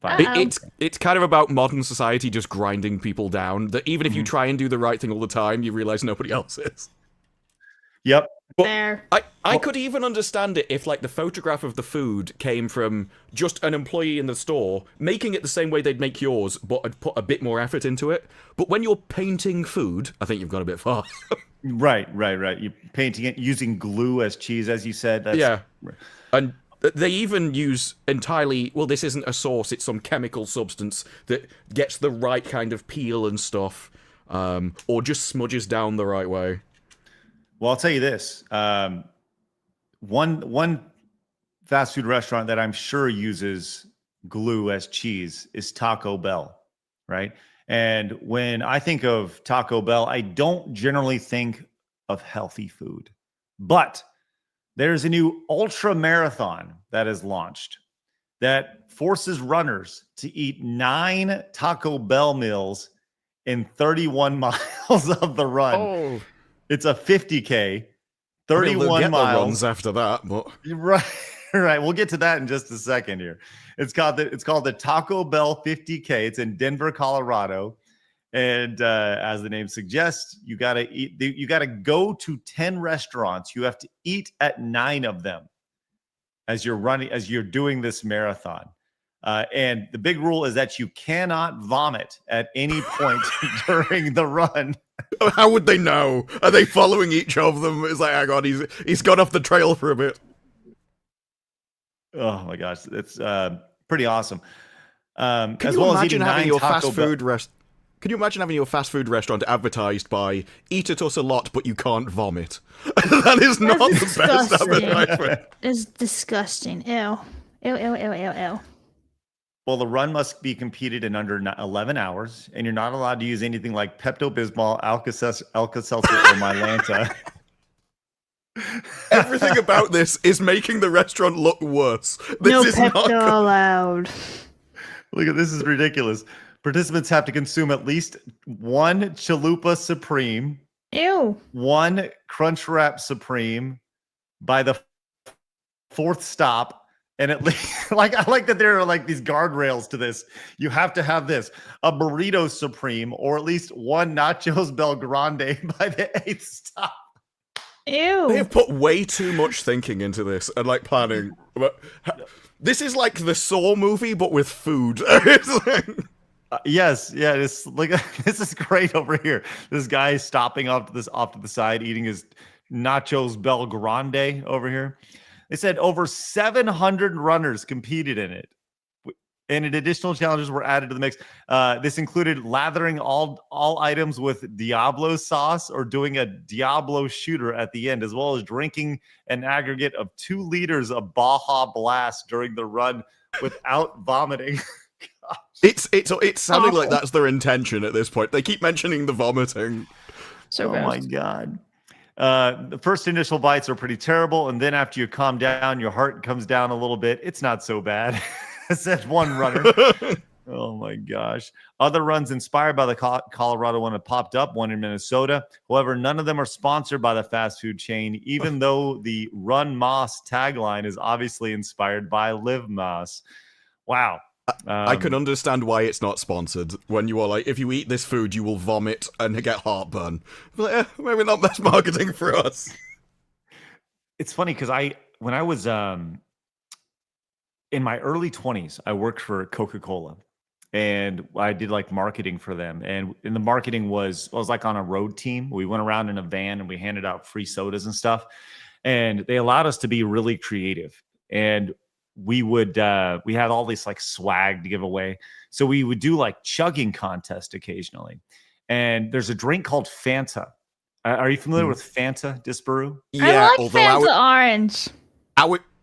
It's kind of about modern society just grinding people down, that even if you try and do the right thing all the time, you realize nobody else is. Yep. There. I could even understand it if, like, the photograph of the food came from just an employee in the store, making it the same way they'd make yours, but I'd put a bit more effort into it. But when you're painting food, I think you've gone a bit far. Right. You're painting it using glue as cheese, as you said. Yeah. And they even use entirely, well, this isn't a sauce, it's some chemical substance that gets the right kind of peel and stuff, or just smudges down the right way. Well, I'll tell you this. One fast food restaurant that I'm sure uses glue as cheese is Taco Bell, right? And when I think of Taco Bell, I don't generally think of healthy food. But there's a new ultra marathon that is launched that forces runners to eat 9 Taco Bell meals in 31 miles of the run. Oh. It's a 50K, 31 get miles. the runs after that, but Right, we'll get to that in just a second here. It's called the Taco Bell 50K. It's in Denver, Colorado. And as the name suggests, you gotta eat. You gotta go to 10 restaurants. You have to eat at 9 of them as you're doing this marathon. And the big rule is that you cannot vomit at any point during the run. How would they know? Are they following each of them? It's like, hang on, he's got off the trail for a bit. Oh my gosh, it's pretty awesome. Can as you well as imagine eating having 9 your Taco fast Bell- food Can you imagine having your fast food restaurant advertised by "Eat at us a lot, but you can't vomit"? That is not the best advertisement. It's disgusting. Ew. Ew, ew, ew, ew, ew. Well, the run must be completed in under 11 hours, and you're not allowed to use anything like Pepto-Bismol, Alka-Seltzer, or Mylanta. Everything about this is making the restaurant look worse. This No is not Pepto good. allowed. Look at this, is ridiculous. Participants have to consume at least 1 Chalupa Supreme, Ew. 1 Crunchwrap Supreme by the 4th stop. And at least, I like that there are like these guardrails to this. You have to have this, a Burrito Supreme, or at least 1 Nachos Bel Grande by the 8th stop. Ew. They have put way too much thinking into this and like planning. But this is like the Saw movie, but with food. It's like... Yes, yeah, it's like this is great over here. This guy is stopping off to the side, eating his Nachos Bel Grande over here. They said over 700 runners competed in it, and additional challenges were added to the mix. This included lathering all items with Diablo sauce or doing a Diablo shooter at the end, as well as drinking an aggregate of 2 liters of Baja Blast during the run without vomiting. It's sounding like that's their intention at this point. They keep mentioning the vomiting. So Oh gross. my God. The first initial bites are pretty terrible, and then after you calm down, your heart comes down a little bit. It's not so bad. Said one runner. Oh my gosh. Other runs inspired by the Colorado one have popped up, one in Minnesota. However, none of them are sponsored by the fast food chain, even though the Run Moss tagline is obviously inspired by Live Moss. Wow. I can understand why it's not sponsored. When you are like, if you eat this food, you will vomit and get heartburn. But, maybe not best marketing for us. It's funny because when I was in my early 20s, I worked for Coca-Cola, and I did like marketing for them. And the marketing was like on a road team. We went around in a van and we handed out free sodas and stuff. And they allowed us to be really creative. And we had all this like swag to give away. So we would do like chugging contest occasionally. And there's a drink called Fanta. Are you familiar with Fanta, Disparu? I like Fanta orange.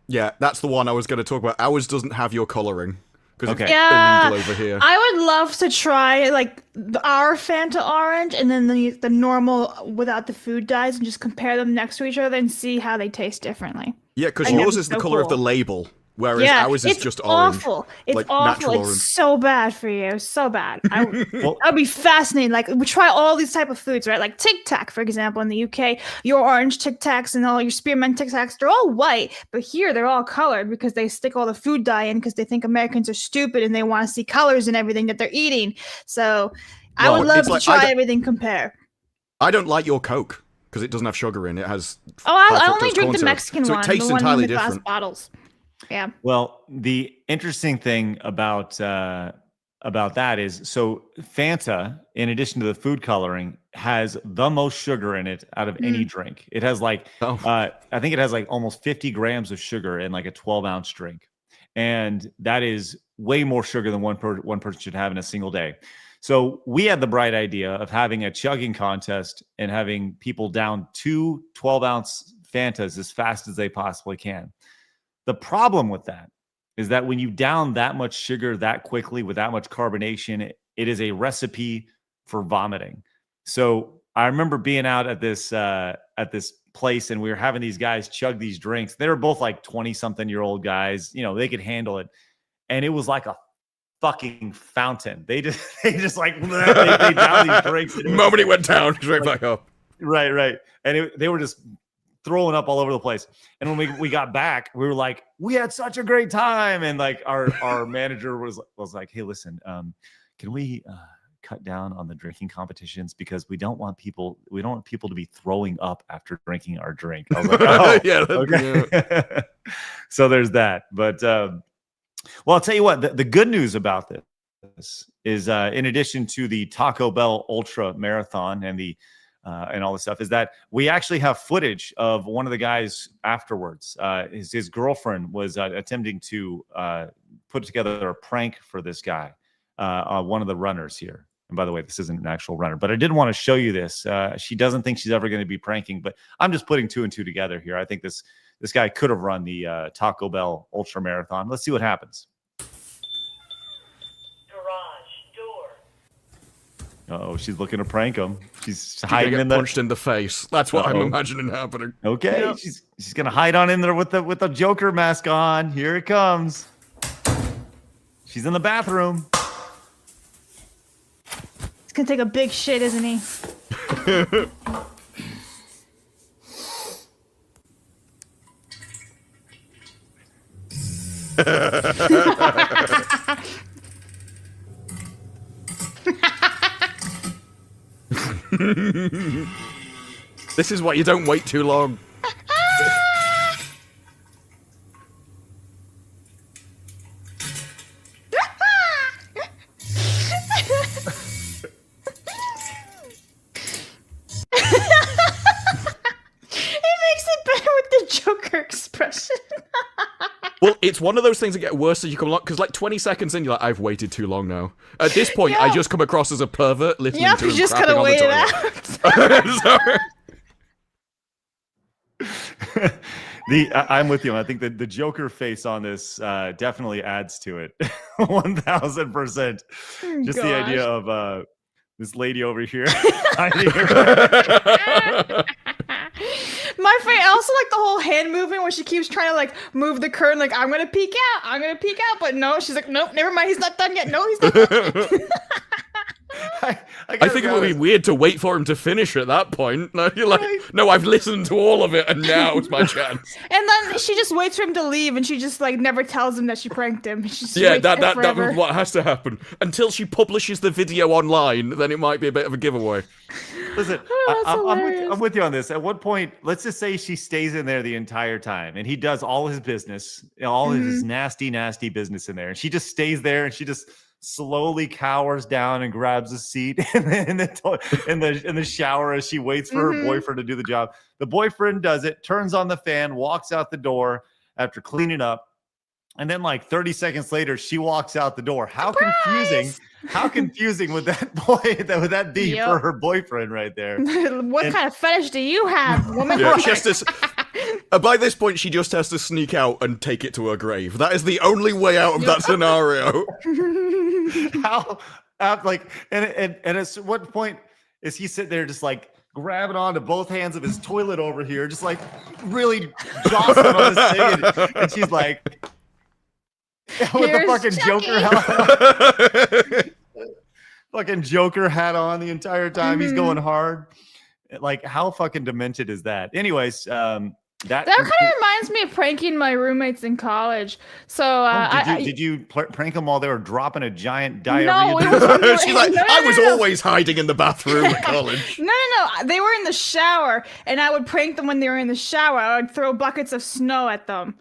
Yeah, that's the one I was going to talk about. Ours doesn't have your coloring because it's Yeah. illegal over here. I would love to try like our Fanta orange and then the normal without the food dyes and just compare them next to each other and see how they taste differently. Yeah, because I think yours it's is the so color of the cool. label, whereas ours is it's just orange. awful. It's like awful. natural It's orange. so bad for you. So bad. I'd be fascinated. Like we try all these type of foods, right? Like Tic Tac, for example, in the UK, your orange Tic Tacs and all your spearmint Tic Tacs, they're all white, but here they're all colored because they stick all the food dye in because they think Americans are stupid and they want to see colors in everything that they're eating. So I would love to try everything, compare. I don't like your Coke because it doesn't have sugar in it. It has I high only fructose drink corn the syrup. Mexican so one, it tastes the one entirely in the glass different. bottles. Yeah. Well, the interesting thing about that is, so Fanta, in addition to the food coloring, has the most sugar in it out of any drink. It has like, I think it has like almost 50 grams of sugar in like a 12-ounce drink. And that is way more sugar than one person should have in a single day. So we had the bright idea of having a chugging contest and having people down 2 12-ounce Fantas as fast as they possibly can. The problem with that is that when you down that much sugar that quickly with that much carbonation, it is a recipe for vomiting. So I remember being out at this place and we were having these guys chug these drinks. They were both like 20-something-year-old guys. You know, they could handle it. And it was like a fucking fountain. They just like they down these drinks. The moment it went down, straight back up. Right. And they were just throwing up all over the place. And when we got back, we were like, we had such a great time. And like our manager was like, hey, listen, can we cut down on the drinking competitions because we don't want people to be throwing up after drinking our drink. I was like, oh, yeah, okay. Yeah. So there's that. But well, I'll tell you what, the good news about this is in addition to the Taco Bell Ultra Marathon and the and all this stuff, is that we actually have footage of one of the guys afterwards. His girlfriend was attempting to put together a prank for this guy, one of the runners here. And by the way, this isn't an actual runner, but I did want to show you this. She doesn't think she's ever going to be pranking, but I'm just putting 2 and 2 together here. I think this guy could have run the Taco Bell Ultra Marathon. Let's see what happens. Oh, she's looking to prank him. She's hiding in the punched in the face. That's what I'm imagining happening. Okay, yep. She's gonna hide on in there with the Joker mask on. Here it comes. She's in the bathroom. He's gonna take a big shit, isn't he? This is why you don't wait too long. Expression. Well, it's one of those things that get worse as you come along, because like 20 seconds in, you're like, I've waited too long now. At this point, I just come across as a pervert listening to him you just crapping gotta on wait the out. I'm with you. I think that the Joker face on this definitely adds to it. 1000%. Just the idea of this lady over here hiding her. My friend also like the whole hand movement where she keeps trying to like move the curtain, like I'm gonna peek out, but no, she's like, nope, never mind, he's not done yet. No, he's not done. I think it would be weird to wait for him to finish at that point. No, you're like, no, I've listened to all of it, and now it's my chance. And then she just waits for him to leave, and she just like never tells him that she pranked him. That was what has to happen until she publishes the video online. Then it might be a bit of a giveaway. Listen, I'm with you on this. At what point, let's just say she stays in there the entire time, and he does all his business, all his nasty business in there, and she just stays there, and she just slowly cowers down and grabs a seat in the shower as she waits for her boyfriend to do the job. The boyfriend does it, turns on the fan, walks out the door after cleaning up, and then like 30 seconds later, she walks out the door. How Surprise! confusing would that be for her boyfriend right there? What kind of fetish do you have, woman? Yeah, she has to, by this point, she just has to sneak out and take it to her grave. That is the only way out of that scenario. And at what point is he sitting there just like grabbing onto both hands of his toilet over here, just like really jostling on this thing, and she's like, with the fucking Joker hat on. Fucking Joker hat on the entire time. He's going hard. Like, how fucking demented is that? Anyways, that kind of reminds me of pranking my roommates in college. So did you prank them while they were dropping a giant diarrhea? No, she's like, I was always hiding in the bathroom in college. No. They were in the shower, and I would prank them when they were in the shower. I would throw buckets of snow at them.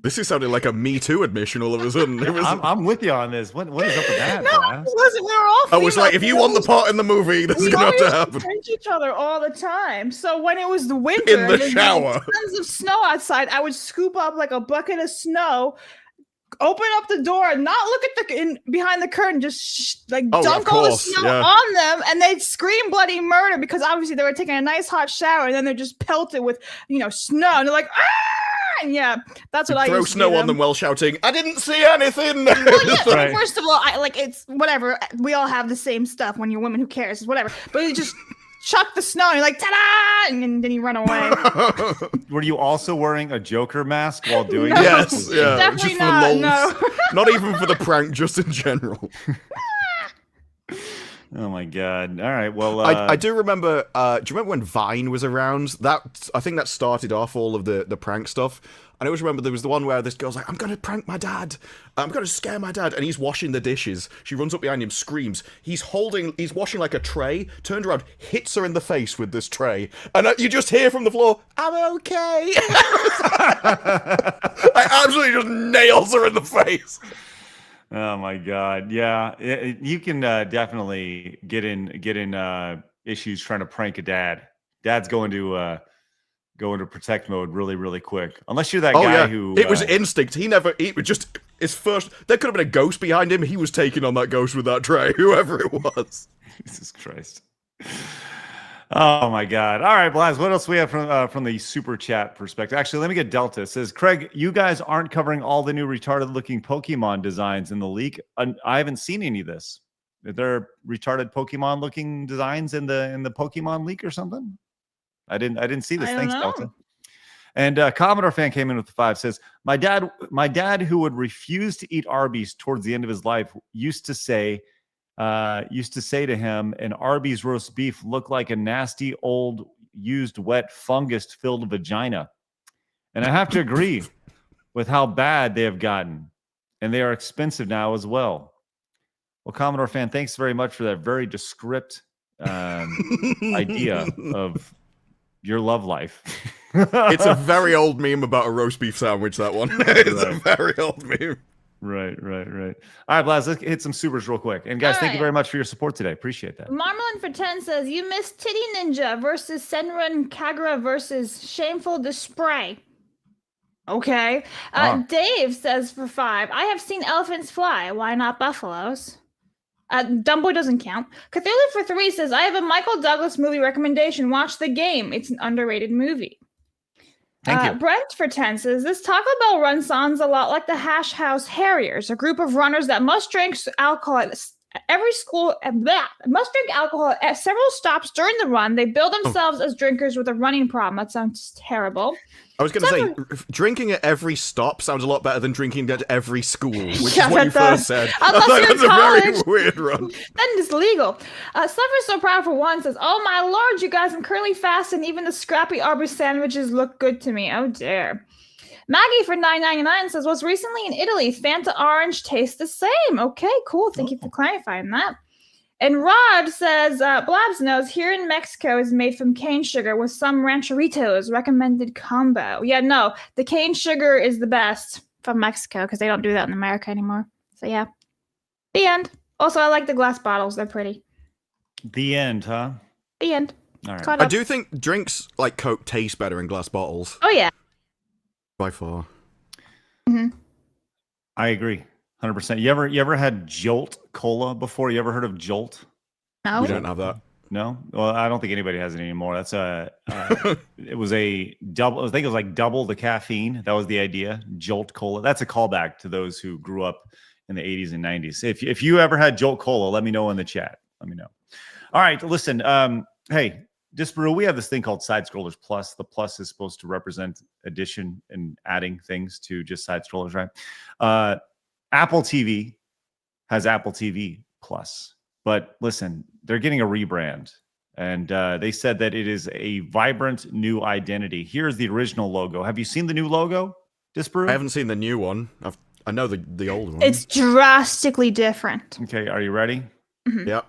This is sounding like a Me Too admission all of a sudden. I'm with you on this. What is up with that? No, it wasn't. We were all I was like, if you want the part in the movie, this is going to have to happen. We prank each other all the time. So when it was the winter, in the shower, tons of snow outside, I would scoop up like a bucket of snow, open up the door, not look at behind the curtain, just dunk all the snow on them, and they'd scream bloody murder because obviously they were taking a nice hot shower, and then they're just pelted with snow, and they're like, ah! And yeah, that's what I used to throw snow on them while shouting, "I didn't see anything." Well, yeah, right. First of all, it's whatever. We all have the same stuff. When you're women, who cares? It's whatever. But you just chuck the snow, and you're like, ta-da! And then you run away. Were you also wearing a Joker mask while doing this? Yes, yeah. Definitely just not. for lols. No. Not even for the prank, just in general. Oh my god! All right, well, I do remember. Do you remember when Vine was around? That I think that started off all of the prank stuff. And I always remember there was the one where this girl's like, "I'm gonna prank my dad. I'm gonna scare my dad," and he's washing the dishes. She runs up behind him, screams. He's washing like a tray. Turned around, hits her in the face with this tray, and you just hear from the floor, "I'm okay." Like, absolutely just nails her in the face. Oh my god! Yeah, you can definitely get in issues trying to prank a dad. Dad's going to go into protect mode really, really quick. Unless you're that guy who it was instinct. He was just his first. There could have been a ghost behind him. He was taking on that ghost with that tray, whoever it was. Jesus Christ. Oh my God! All right, Blabs. What else we have from the super chat perspective? Actually, let me get Delta. It says, Craig, you guys aren't covering all the new retarded-looking Pokemon designs in the leak. I haven't seen any of this. Are there retarded Pokemon-looking designs in the Pokemon leak or something? I didn't see this. Thanks, Delta. And Commodore fan came in with the 5. Says, my dad, who would refuse to eat Arby's towards the end of his life, used to say to him, an Arby's roast beef looked like a nasty old used wet fungus filled vagina. And I have to agree with how bad they have gotten, and they are expensive now as well. Well, Commodore fan, thanks very much for that very descriptive idea of your love life. It's a very old meme about a roast beef sandwich, that one. It's a very old meme. Right. All right, Blaz, let's hit some supers real quick. And guys, thank you very much for your support today. Appreciate that. Marmalin for 10 says, you missed Titty Ninja versus Senran Kagura versus Shameful Display. Okay. Dave says for 5, I have seen elephants fly. Why not buffaloes? Dumbo doesn't count. Cthulhu for 3 says, I have a Michael Douglas movie recommendation. Watch The Game. It's an underrated movie. Thank you. Brent for 10 says, this Taco Bell run sounds a lot like the Hash House Harriers, a group of runners that must drink alcohol at every school, must drink alcohol at several stops during the run. They bill themselves as drinkers with a running problem. That sounds terrible. I was going to say, drinking at every stop sounds a lot better than drinking at every school, which is what you first said. That's a very weird run. Then it's legal. Sliver's so proud for 1 says, oh my lord, you guys, I'm currently fast and even the scrappy Arbor sandwiches look good to me. Oh dear. Maggie for $9.99 says, was recently in Italy. Fanta orange tastes the same. Okay, cool. Thank you for clarifying that. And Rod says, Blabs knows here in Mexico is made from cane sugar with some rancheritos. Recommended combo. Yeah, no, the cane sugar is the best from Mexico because they don't do that in America anymore. So yeah, the end. Also, I like the glass bottles. They're pretty. The end, huh? The end. All right. I do think drinks like Coke taste better in glass bottles. Oh, yeah. By far. Mm-hmm. I agree. 100%. You ever had Jolt Cola before? You ever heard of Jolt? No. We don't have that. No? Well, I don't think anybody has it anymore. That's it was a double. I think it was like double the caffeine. That was the idea. Jolt Cola. That's a callback to those who grew up in the 80s and 90s. If you ever had Jolt Cola, let me know in the chat. Let me know. All right, listen. Hey, Disparu, we have this thing called Side Scrollers Plus. The plus is supposed to represent addition and adding things to just side scrollers, right? Apple TV has Apple TV Plus. But listen, they're getting a rebrand. And they said that it is a vibrant new identity. Here's the original logo. Have you seen the new logo, Disparu? I haven't seen the new one. I know the old one. It's drastically different. Okay, are you ready? Mm-hmm. Yep.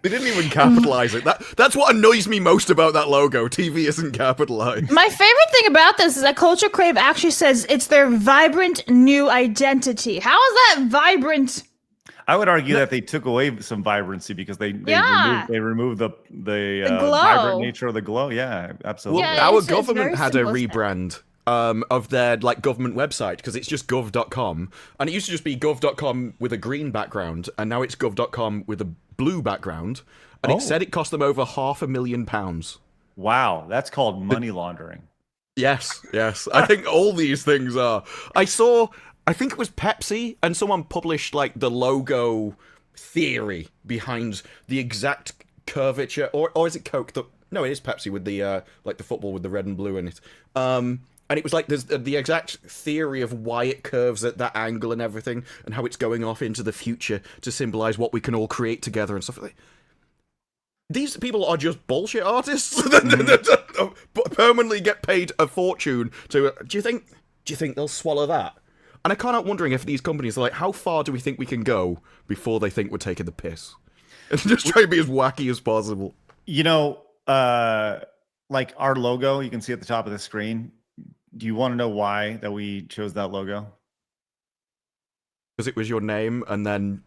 They didn't even capitalize it. That's what annoys me most about that logo. TV isn't capitalized. My favorite thing about this is that Culture Crave actually says it's their vibrant new identity. How is that vibrant? I would argue that they took away some vibrancy because they removed the glow. vibrant nature of the glow. Yeah, absolutely. Yeah, Our it's government very had a simplistic. rebrand of their government website because it's just gov.com, and it used to just be gov.com with a green background, and now it's gov.com with a blue background, and it said it cost them over £500,000. Wow, that's called money laundering. Yes. I think all these things are. I think it was Pepsi, and someone published the logo theory behind the exact curvature, or is it Coke? No, it is Pepsi with the the football with the red and blue in it. And it was like there's the exact theory of why it curves at that angle and everything, and how it's going off into the future to symbolize what we can all create together and stuff like that. These people are just bullshit artists that permanently get paid a fortune to. Do you think they'll swallow that? And I can't help wondering if these companies are like, how far do we think we can go before they think we're taking the piss? And just try to be as wacky as possible. You know, like our logo, you can see at the top of the screen. Do you want to know why that we chose that logo? Because it was your name, and then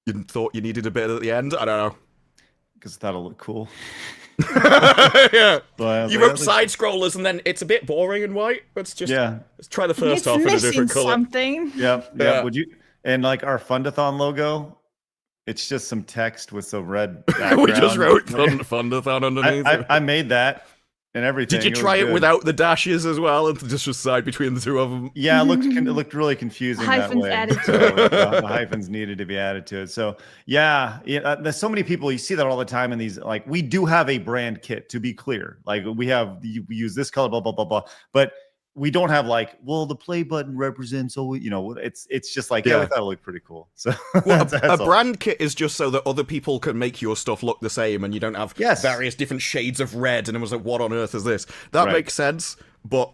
you thought you needed a bit at the end? I don't know. Because that'll look cool. Yeah. But You wrote side scrollers, and then it's a bit boring and white. Let's try the first It's half in a missing different color. something. Yep. Yeah. Would you? And like our Fundathon logo, it's just some text with some red background. We just wrote Fundathon underneath. I made that and everything. Did you was try it good. without the dashes as well, and just decide between the two of them? Yeah, it looked really confusing Hyphens that way. added to So, the hyphens needed to be added to it. So yeah, there's so many people, you see that all the time in these, like, we do have a brand kit, to be clear. Like we use this color, blah, blah, blah, blah. But we don't have like, well, the play button represents, it's just like, yeah, we thought it looked pretty cool. So Well, that's a all. brand kit is just so that other people can make your stuff look the same, and you don't have various different shades of red. And it was like, what on earth is this? That makes sense, but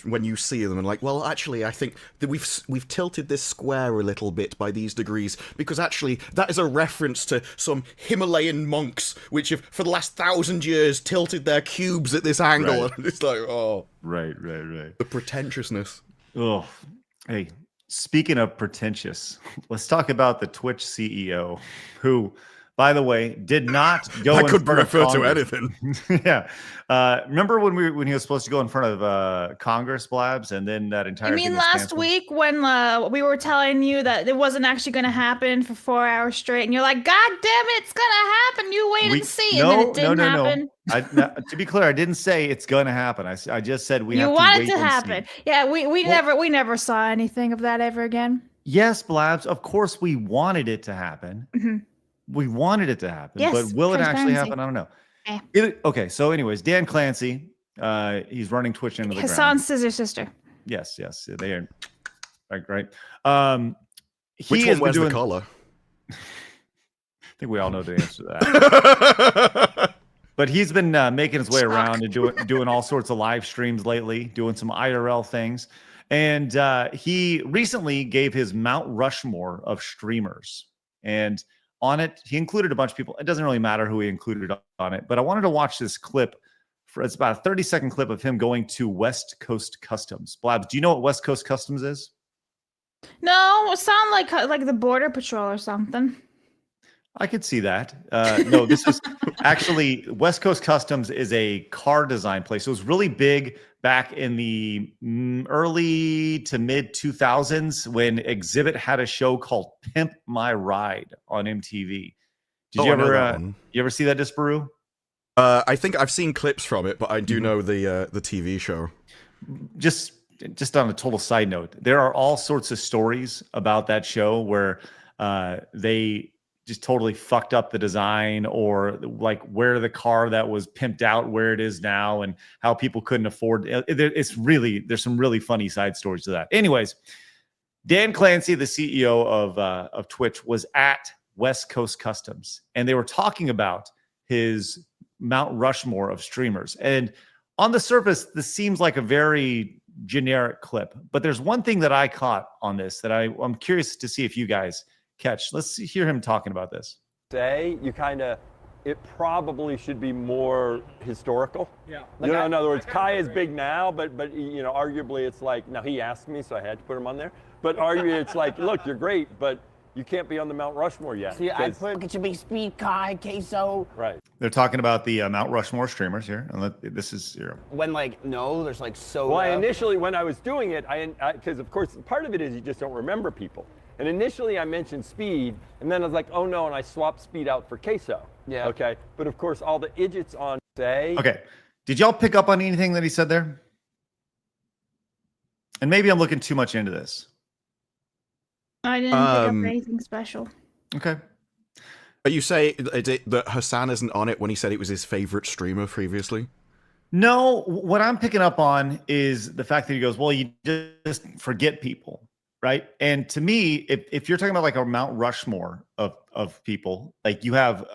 when you see them and like, well, actually, I think that we've tilted this square a little bit by these degrees, because actually that is a reference to some Himalayan monks which have for the last 1,000 years tilted their cubes at this angle. Right. And it's like, oh, right. the pretentiousness. Oh, hey, speaking of pretentious, let's talk about the Twitch CEO, who, by the way, did not go. I couldn't front of refer to Congress. anything. Yeah, remember when he was supposed to go in front of Congress, Blabs, and then that entire. You mean thing was last canceled? week when we were telling you that it wasn't actually going to happen for 4 hours straight, and you're like, "God damn it, it's going to happen!" You wait and see, and then it didn't happen. To be clear, I didn't say it's going to happen. I just said we have You to want wait it to and happen. see. Yeah, we never saw anything of that ever again. Yes, Blabs. Of course, we wanted it to happen. Mm-hmm. We wanted it to happen, Yes, but will it actually transparency. happen? I don't know. Okay, so anyways, Dan Clancy, he's running Twitch into the ground. Hasan's scissor sister. Yes, they are. Right. Which one wears the collar? I think we all know the answer to that. But he's been making his way around and doing all sorts of live streams lately, doing some IRL things. And he recently gave his Mount Rushmore of streamers. And on it, he included a bunch of people. It doesn't really matter who he included on it, but I wanted to watch this clip. It's about a 30-second clip of him going to West Coast Customs. Blabs, do you know what West Coast Customs is? No, it sound like the Border Patrol or something. I could see that. No, this is actually West Coast Customs is a car design place. It was really big back in the early to mid 2000s when Exhibit had a show called Pimp My Ride on MTV. Did you ever see that, Disparu? I think I've seen clips from it, but I do know the TV show. Just on a total side note, there are all sorts of stories about that show where they just totally fucked up the design, or like where the car that was pimped out, where it is now, and how people couldn't afford it. There's some really funny side stories to that. Anyways, Dan Clancy, the CEO of Twitch, was at West Coast Customs, and they were talking about his Mount Rushmore of streamers. And on the surface, this seems like a very generic clip, but there's one thing that I caught on this that I'm curious to see if you guys catch. Let's hear him talking about this. It probably should be more historical. Yeah. In other words, Kai is big now, but arguably it's like, now he asked me, so I had to put him on there. But arguably it's like, look, you're great, but you can't be on the Mount Rushmore yet. See, I put it should be Speed, Kai, Queso. Right. They're talking about the Mount Rushmore streamers here. And this is When there's like soda. Well, initially when I was doing it, because of course part of it is you just don't remember people. And initially I mentioned Speed, and then I was like, oh no, and I swapped Speed out for Queso. Yeah. Okay. But of course all the idiots on say. Okay. Did y'all pick up on anything that he said there? And maybe I'm looking too much into this. I didn't pick up anything special. Okay. Are you saying that Hasan isn't on it when he said it was his favorite streamer previously? No, what I'm picking up on is the fact that he goes, well, you just forget people, right? And to me, if you're talking about like a Mount Rushmore of people, like you have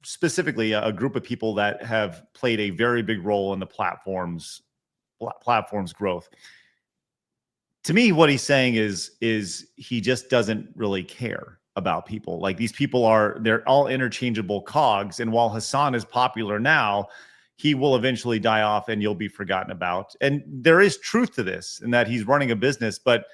specifically a group of people that have played a very big role in the platform's growth. To me, what he's saying is he just doesn't really care about people. Like these people they're all interchangeable cogs. And while Hasan is popular now, he will eventually die off and you'll be forgotten about. And there is truth to this in that he's running a business, but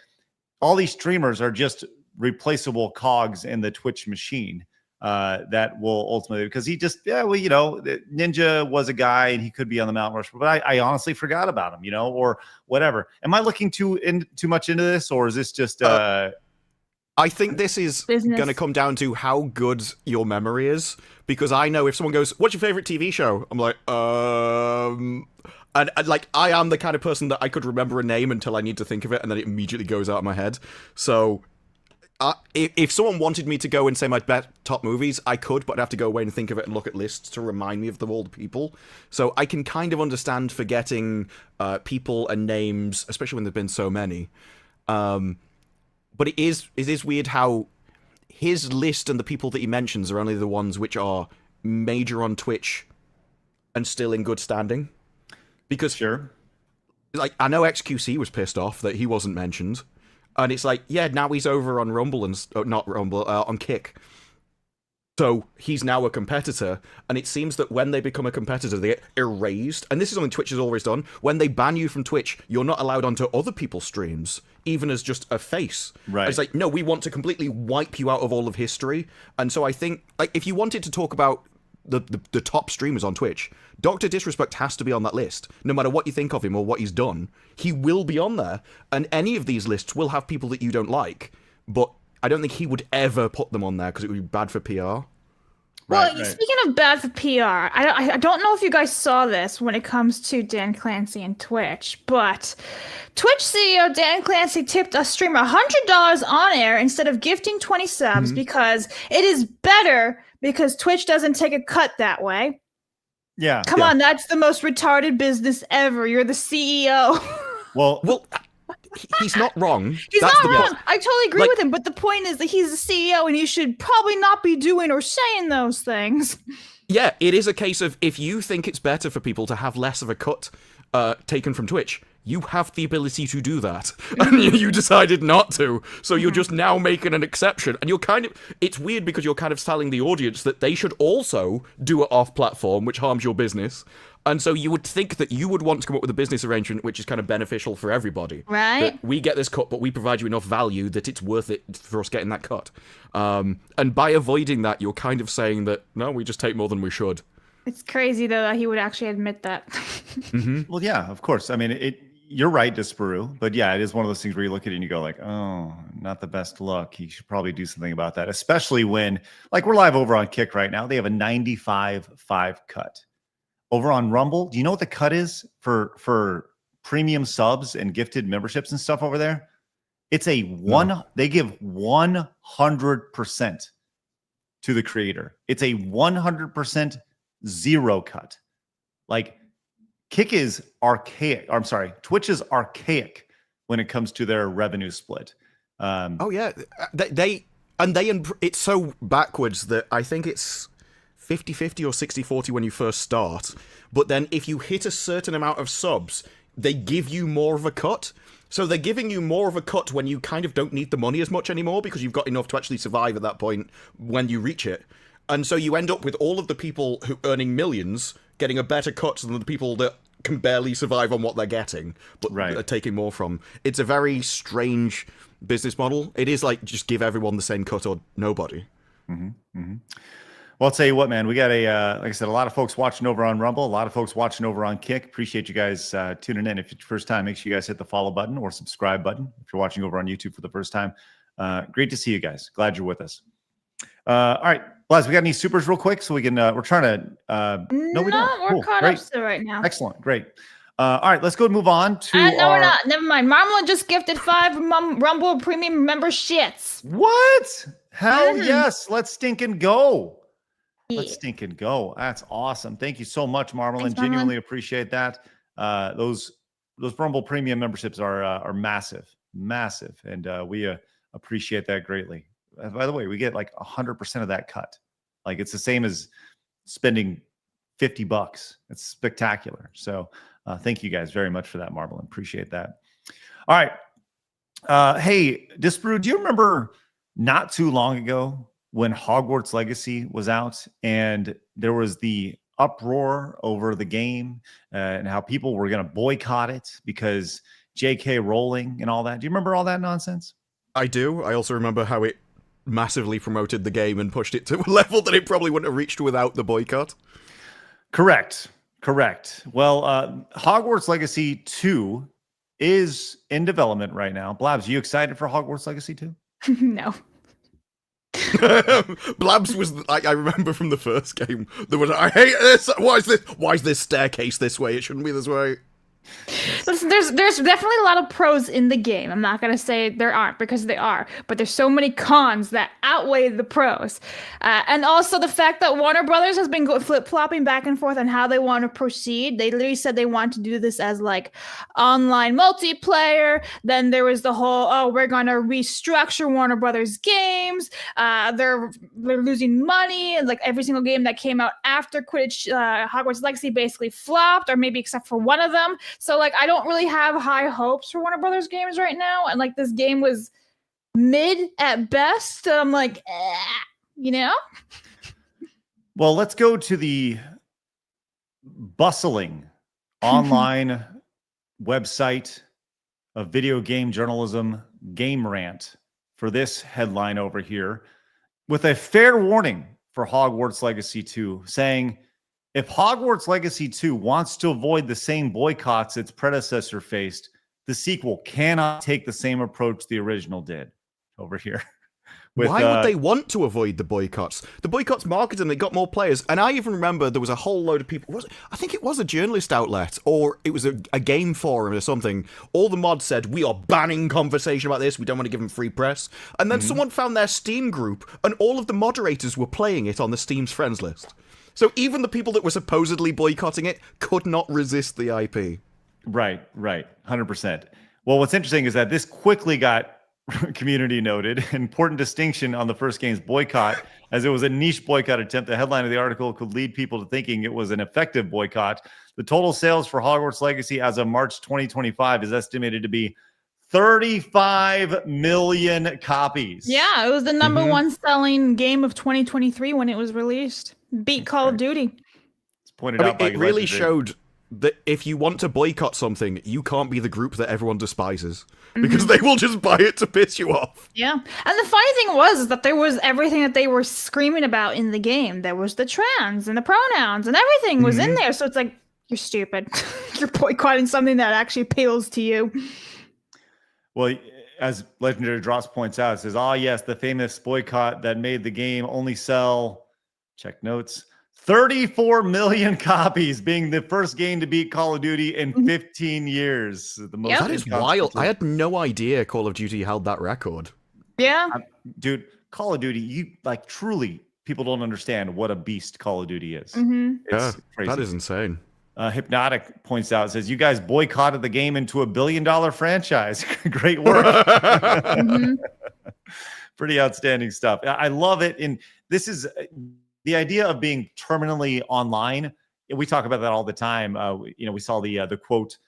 all these streamers are just replaceable cogs in the Twitch machine that will ultimately, because he just, Ninja was a guy and he could be on the Mount Rushmore, but I honestly forgot about him, or whatever. Am I looking too much into this, or is this just I think this is going to come down to how good your memory is, because I know if someone goes, what's your favorite TV show? I'm like, and like, I am the kind of person that I could remember a name until I need to think of it, and then it immediately goes out of my head. So if someone wanted me to go and say my top movies, I could, but I'd have to go away and think of it and look at lists to remind me of all the people. So I can kind of understand forgetting people and names, especially when there've been so many. But it is weird how his list and the people that he mentions are only the ones which are major on Twitch and still in good standing. Because, sure, like, I know XQC was pissed off that he wasn't mentioned. And it's like, yeah, now he's over on Rumble and not Rumble, on Kick. So he's now a competitor, and it seems that when they become a competitor, they get erased. And this is something Twitch has always done. When they ban you from Twitch, you're not allowed onto other people's streams, even as just a face. Right. It's like, no, we want to completely wipe you out of all of history. And so I think, like, if you wanted to talk about the top streamers on Twitch, Dr. Disrespect has to be on that list. No matter what you think of him or what he's done, he will be on there. And any of these lists will have people that you don't like, but I don't think he would ever put them on there because it would be bad for PR. Well, speaking of bad for PR, I don't know if you guys saw this when it comes to Dan Clancy and Twitch, but Twitch CEO Dan Clancy tipped a streamer $100 on air instead of gifting 20 subs because it is better because Twitch doesn't take a cut that way. Yeah. Come on, that's the most retarded business ever. You're the CEO. Well, he's not wrong. He's not wrong. I totally agree with him, but the point is that he's the CEO and he should probably not be doing or saying those things. Yeah, it is a case of if you think it's better for people to have less of a cut taken from Twitch, you have the ability to do that. And you decided not to. So you're just now making an exception. And it's weird because you're kind of telling the audience that they should also do it off platform, which harms your business. And so you would think that you would want to come up with a business arrangement which is kind of beneficial for everybody. Right. That we get this cut, but we provide you enough value that it's worth it for us getting that cut. And by avoiding that, you're kind of saying that, no, we just take more than we should. It's crazy, though, that he would actually admit that. Well, yeah, of course. I mean, you're right, Disparu. But yeah, it is one of those things where you look at it and you go like, oh, not the best look. He should probably do something about that, especially when, like, we're live over on Kick right now. They have a 95.5 cut. Over on Rumble, do you know what the cut is for premium subs and gifted memberships and stuff over there? It's they give 100% to the creator. It's a 100% zero cut. Like, Kick is archaic. I'm sorry, Twitch is archaic when it comes to their revenue split. Oh yeah, it's so backwards that I think it's 50-50 or 60-40 when you first start, but then if you hit a certain amount of subs, they give you more of a cut. So they're giving you more of a cut when you kind of don't need the money as much anymore because you've got enough to actually survive at that point when you reach it. And so you end up with all of the people who earning millions getting a better cut than the people that can barely survive on what they're getting, but are taking more from. It's a very strange business model. It is like just give everyone the same cut or nobody. Well, I'll tell you what, man, we got like I said, a lot of folks watching over on Rumble, a lot of folks watching over on Kick. Appreciate you guys tuning in. If it's your first time, make sure you guys hit the follow button or subscribe button. If you're watching over on YouTube for the first time, great to see you guys. Glad you're with us. All right, Blabs, we got any supers real quick so we can, we're trying to, no, we don't. We're caught up still right now. Excellent, great. All right, let's go and move on to no, we're not. Never mind. Marmalade just gifted 5 Rumble premium memberships. What? Hell yes, let's stink and go. Let's stinking go. That's awesome. Thank you so much, Marmalin. Thanks, Marmalin. Genuinely appreciate that. Those Rumble Premium memberships are massive, and we appreciate that greatly. By the way, we get like 100% of that cut. Like it's the same as spending $50. It's spectacular. So thank you guys very much for that, Marmalin. Appreciate that. All right. Hey, Disbrew, do you remember not too long ago when Hogwarts Legacy was out and there was the uproar over the game and how people were going to boycott it because J.K. Rowling and all that? Do you remember all that nonsense? I do. I also remember how it massively promoted the game and pushed it to a level that it probably wouldn't have reached without the boycott. Correct. Well, Hogwarts Legacy 2 is in development right now. Blabs, are you excited for Hogwarts Legacy 2? No. Blabs was, I remember from the first game, there was, I hate this, why is this staircase this way? It shouldn't be this way. Listen, there's definitely a lot of pros in the game. I'm not going to say there aren't, because they are. But there's so many cons that outweigh the pros. And also the fact that Warner Brothers has been flip-flopping back and forth on how they want to proceed. They literally said they want to do this as like online multiplayer. Then there was the whole, we're going to restructure Warner Brothers games. They're losing money. And like every single game that came out after Quidditch Hogwarts Legacy basically flopped, or maybe except for one of them. So like I don't really have high hopes for Warner Brothers games right now, and like this game was mid at best. So I'm like, you know. Well, let's go to the bustling online website of video game journalism, Game Rant, for this headline over here, with a fair warning for Hogwarts Legacy 2, saying, if Hogwarts Legacy 2 wants to avoid the same boycotts its predecessor faced, the sequel cannot take the same approach the original did. Over here. Why would they want to avoid the boycotts? The boycotts marketed and they got more players. And I even remember there was a whole load of people. I think it was a journalist outlet, or it was a game forum or something. All the mods said, we are banning conversation about this. We don't want to give them free press. And then someone found their Steam group, and all of the moderators were playing it on the Steam's friends list. So even the people that were supposedly boycotting it could not resist the IP. Right. 100%. Well, what's interesting is that this quickly got community noted. Important distinction on the first game's boycott, as it was a niche boycott attempt. The headline of the article could lead people to thinking it was an effective boycott. The total sales for Hogwarts Legacy as of March 2025 is estimated to be 35 million copies. Yeah, it was the number one selling game of 2023 when it was released. Beat Call of Duty. It's pointed out by it really showed that if you want to boycott something, you can't be the group that everyone despises, because they will just buy it to piss you off. Yeah. And the funny thing was that there was everything that they were screaming about in the game. There was the trans and the pronouns and everything was in there. So it's like, you're stupid. You're boycotting something that actually appeals to you. Well, as Legendary Drops points out, it says, yes, the famous boycott that made the game only sell, check notes, 34 million copies, being the first game to beat Call of Duty in 15 years. The most That is wild. I had no idea Call of Duty held that record. Yeah. Dude, Call of Duty, truly, people don't understand what a beast Call of Duty is. Yeah, crazy. that is insane. Hypnotic points out, says, you guys boycotted the game into $1 billion franchise. Great work. Pretty outstanding stuff. I love it. And this is the idea of being terminally online. We talk about that all the time. We saw the quote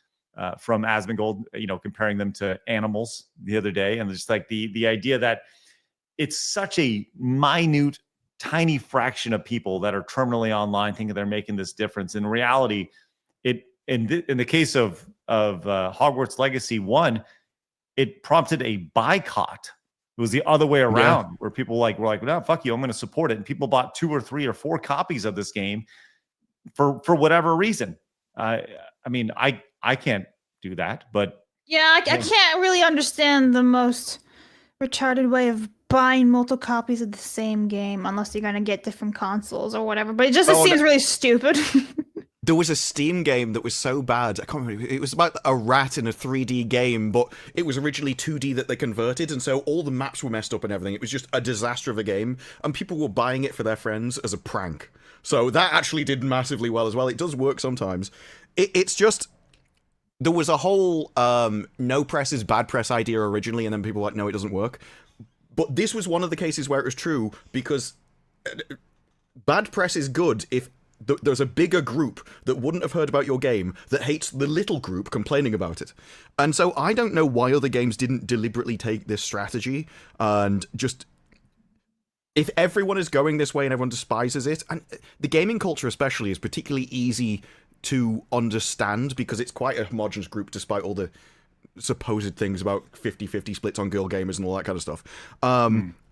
from Asmongold, comparing them to animals the other day. And just like the idea that it's such a minute, tiny fraction of people that are terminally online thinking they're making this difference. In reality, in the case of Hogwarts Legacy 1, it prompted a boycott. It was the other way around, where people were like, no, fuck you, I'm going to support it. And people bought 2 or 3 or 4 copies of this game for whatever reason. I can't do that, but yeah, I can't really understand the most retarded way of buying multiple copies of the same game, unless you're going to get different consoles or whatever. But it just seems really stupid. There was a Steam game that was so bad. I can't remember. It was about a rat in a 3D game, but it was originally 2D that they converted, and so all the maps were messed up and everything. It was just a disaster of a game, and people were buying it for their friends as a prank. So that actually did massively well as well. It does work sometimes. It's just... There was a whole no press is bad press idea originally, and then people were like, no, it doesn't work. But this was one of the cases where it was true, because bad press is good if there's a bigger group that wouldn't have heard about your game that hates the little group complaining about it. And so I don't know why other games didn't deliberately take this strategy and just... If everyone is going this way and everyone despises it, and the gaming culture especially is particularly easy to understand because it's quite a homogenous group despite all the supposed things about 50-50 splits on girl gamers and all that kind of stuff.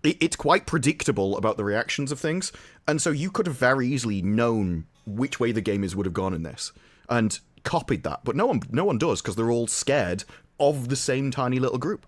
It's quite predictable about the reactions of things, and so you could have very easily known which way the gamers would have gone in this and copied that, but no one does because they're all scared of the same tiny little group.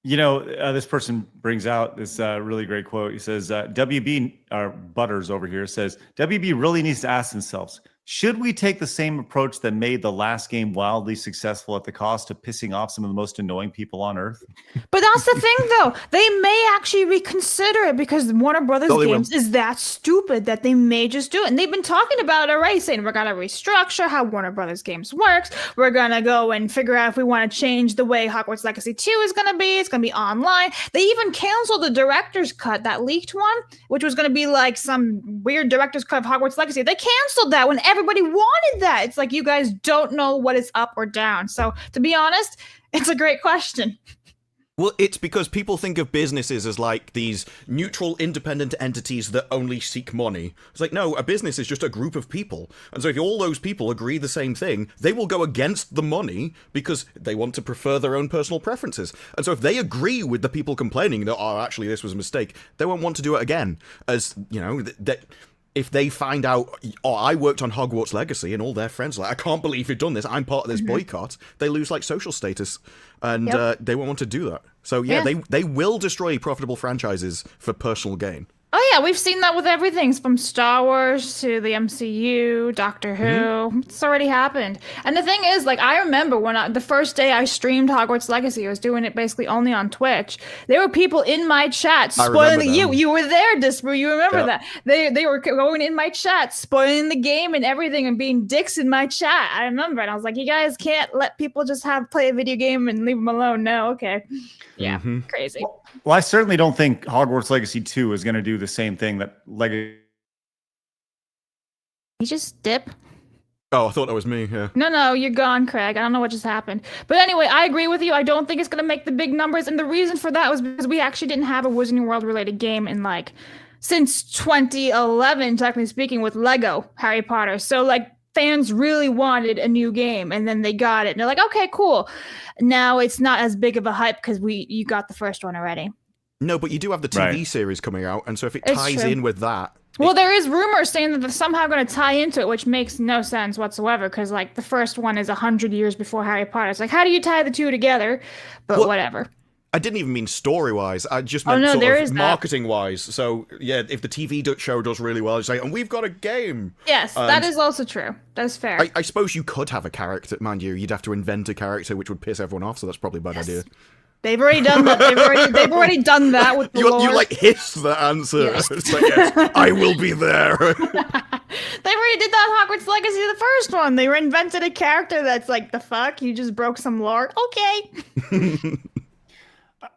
You know, this person brings out this really great quote. He says, WB, or Butters over here, says, WB really needs to ask themselves, should we take the same approach that made the last game wildly successful at the cost of pissing off some of the most annoying people on Earth? But that's the thing, though. They may actually reconsider it because Warner Brothers games is that stupid that they may just do it. And they've been talking about it already, saying we're going to restructure how Warner Brothers games works. We're going to go and figure out if we want to change the way Hogwarts Legacy 2 is going to be. It's going to be online. They even canceled the director's cut, that leaked one, which was going to be like some weird director's cut of Hogwarts Legacy. They canceled that when everybody wanted that. It's like you guys don't know what is up or down. So to be honest, it's a great question. Well, it's because people think of businesses as like these neutral, independent entities that only seek money. It's like, no, a business is just a group of people. And so if all those people agree the same thing, they will go against the money because they want to prefer their own personal preferences. And so if they agree with the people complaining that, oh, actually, this was a mistake, they won't want to do it again. As, you know, that... If they find out, oh, I worked on Hogwarts Legacy, and all their friends are like, I can't believe you've done this, I'm part of this boycott, they lose, like, social status, and they won't want to do that. So, yeah, they will destroy profitable franchises for personal gain. Oh, yeah, we've seen that with everything from Star Wars to the MCU, Doctor Who. It's already happened. And the thing is, like, I remember when the first day I streamed Hogwarts Legacy, I was doing it basically only on Twitch. There were people in my chat spoiling you were there, Disper. You remember that? They were going in my chat, spoiling the game and everything and being dicks in my chat. I remember it. I was like, you guys can't let people just play a video game and leave them alone. No, okay. Yeah, crazy. Well, I certainly don't think Hogwarts Legacy 2 is going to do the same thing that Legacy... You just dip? Oh, I thought that was me, yeah. No, you're gone, Craig. I don't know what just happened. But anyway, I agree with you. I don't think it's going to make the big numbers. And the reason for that was because we actually didn't have a Wizarding World related game in since 2011, technically speaking, with Lego Harry Potter. So fans really wanted a new game, and then they got it. And they're like, okay, cool. Now it's not as big of a hype because you got the first one already. No, but you do have the TV series coming out, and so if it ties in with that... Well, there is rumors saying that they're somehow going to tie into it, which makes no sense whatsoever, because the first one is 100 years before Harry Potter. It's like, how do you tie the two together? But whatever. I didn't even mean story-wise. I just meant marketing-wise. So, yeah, if the TV show does really well, it's like, and we've got a game. Yes, that is also true. That's fair. I suppose you could have a character, mind you. You'd have to invent a character which would piss everyone off, so that's probably a bad idea. They've already done that. They've already done that with the lore. You hiss the answer. Yes. It's like, yes, I will be there. They already did that in Hogwarts Legacy, the first one. They invented a character that's like, the fuck? You just broke some lore? Okay.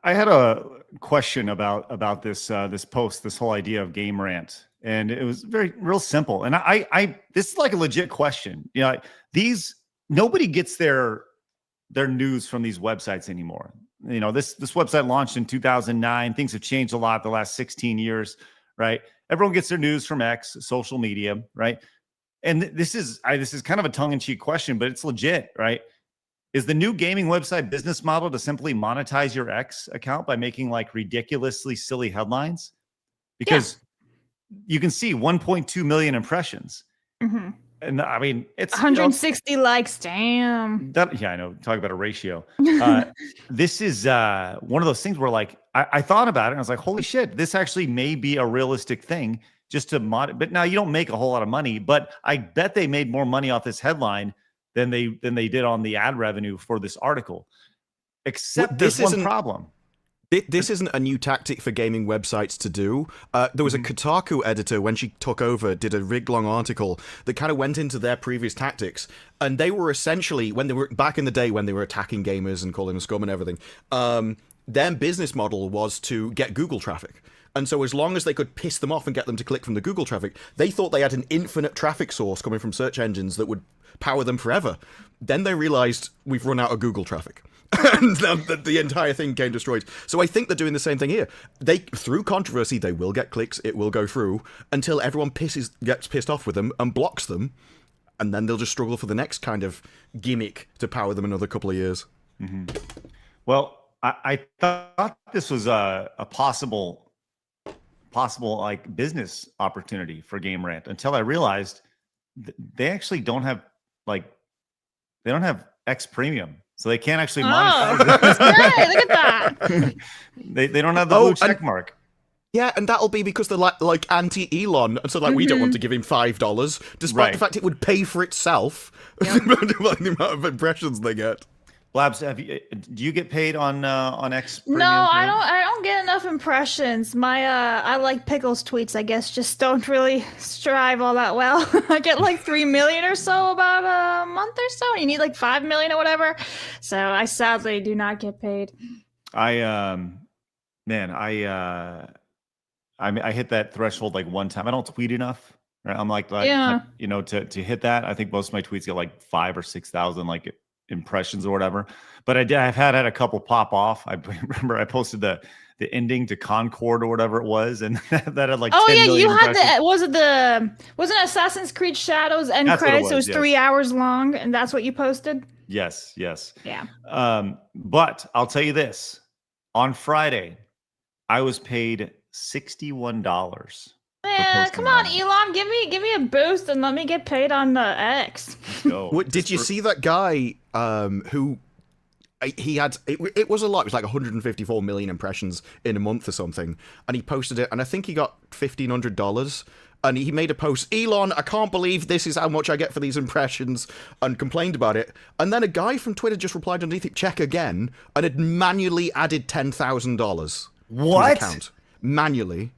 I had a question about this this post, this whole idea of game rant, and it was real simple. And I this is like a legit question. You know, nobody gets their news from these websites anymore. You know, this website launched in 2009. Things have changed a lot the last 16 years, right? Everyone gets their news from X, social media, right? And this is kind of a tongue-in-cheek question, but it's legit, right? Is the new gaming website business model to simply monetize your X account by making ridiculously silly headlines? Because you can see 1.2 million impressions. Mm-hmm. And I mean, it's 160 likes. Damn. I know. Talk about a ratio. This is one of those things where I thought about it and I was like, holy shit, this actually may be a realistic thing. just to but now you don't make a whole lot of money, but I bet they made more money off this headline than they did on the ad revenue for this article. Except there's one problem. This isn't a new tactic for gaming websites to do. There was a Kotaku editor, when she took over, did a rig-long article that kind of went into their previous tactics. And they were essentially, when they were back in the day when they were attacking gamers and calling them scum and everything, their business model was to get Google traffic. And so as long as they could piss them off and get them to click from the Google traffic, they thought they had an infinite traffic source coming from search engines that would power them forever. Then they realized we've run out of Google traffic. And the entire thing came destroyed. So I think they're doing the same thing here. Through controversy, they will get clicks, it will go through, until everyone gets pissed off with them and blocks them, and then they'll just struggle for the next kind of gimmick to power them another couple of years. Mm-hmm. Well, I thought this was a possible like business opportunity for Game Rant until I realized they actually don't have X Premium. So they can't actually monetize. That's great. Look at that. They don't have the blue check mark. Yeah, and that'll be because they're like anti-Elon, and so we don't want to give him $5, despite the fact it would pay for itself. Yep. The amount of impressions they get. Blabs, do you get paid on X Premium? No, I don't get enough impressions. My I like Pickles tweets, I guess, just don't really strive all that well. I get like 3 million or so about a month or so. You need like 5 million or whatever. So I sadly do not get paid. I hit that threshold like one time. I don't tweet enough. Right? I'm like to hit that. I think most of my tweets get like 5,000 or 6,000 like impressions or whatever. But I've had a couple pop off. I remember I posted the ending to Concord or whatever it was, and that had like 10 million you had impressions. wasn't Assassin's Creed Shadows end credits? It was 3 hours long, and that's what you posted? Yes. Yeah. But I'll tell you this. On Friday, I was paid $61. Yeah, come on, Elon, give me a boost and let me get paid on the X. Let's go. Did you see that guy who he had? It was a lot. It was like 154 million impressions in a month or something, and he posted it, and I think he got $1,500. And he made a post, Elon, I can't believe this is how much I get for these impressions, and complained about it. And then a guy from Twitter just replied underneath it, check again, and had manually added $10,000. What? To his account. Manually.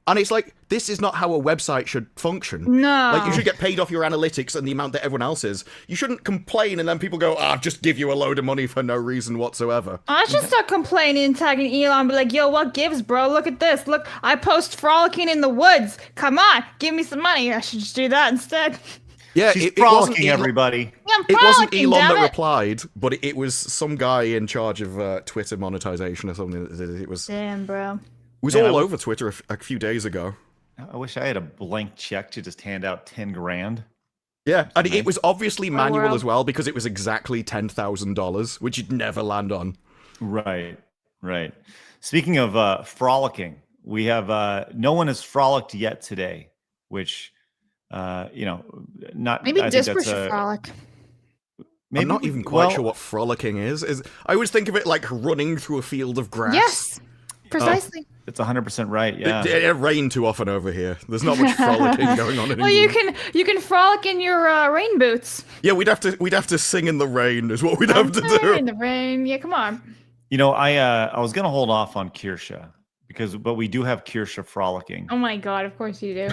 And it's like, this is not how a website should function. No. Like, you should get paid off your analytics and the amount that everyone else is. You shouldn't complain and then people go, I'll just give you a load of money for no reason whatsoever. I should start complaining and tagging Elon, be like, yo, what gives, bro? Look at this. Look, I post frolicking in the woods. Come on, give me some money. I should just do that instead. Yeah, she's frolicking, everybody. Yeah, it wasn't Elon that replied, but it was some guy in charge of Twitter monetization or something. It was. Damn, bro. It was all over Twitter a few days ago. I wish I had a blank check to just hand out 10 grand. Yeah, and it was obviously manual as well because it was exactly $10,000, which you'd never land on. Right. Speaking of frolicking, we have no one has frolicked yet today, which not maybe Disper should frolic. Maybe, I'm not even quite sure what frolicking is. I always think of it like running through a field of grass. Yes, precisely. It's 100% right. Yeah, it rained too often over here. There's not much frolicking going on in Well, England. you can frolic in your rain boots. Yeah, we'd have to sing in the rain. Is what we'd have to do. In the rain. Yeah, come on. I was gonna hold off on Kirsha but we do have Kirsha frolicking. Oh my god! Of course you do.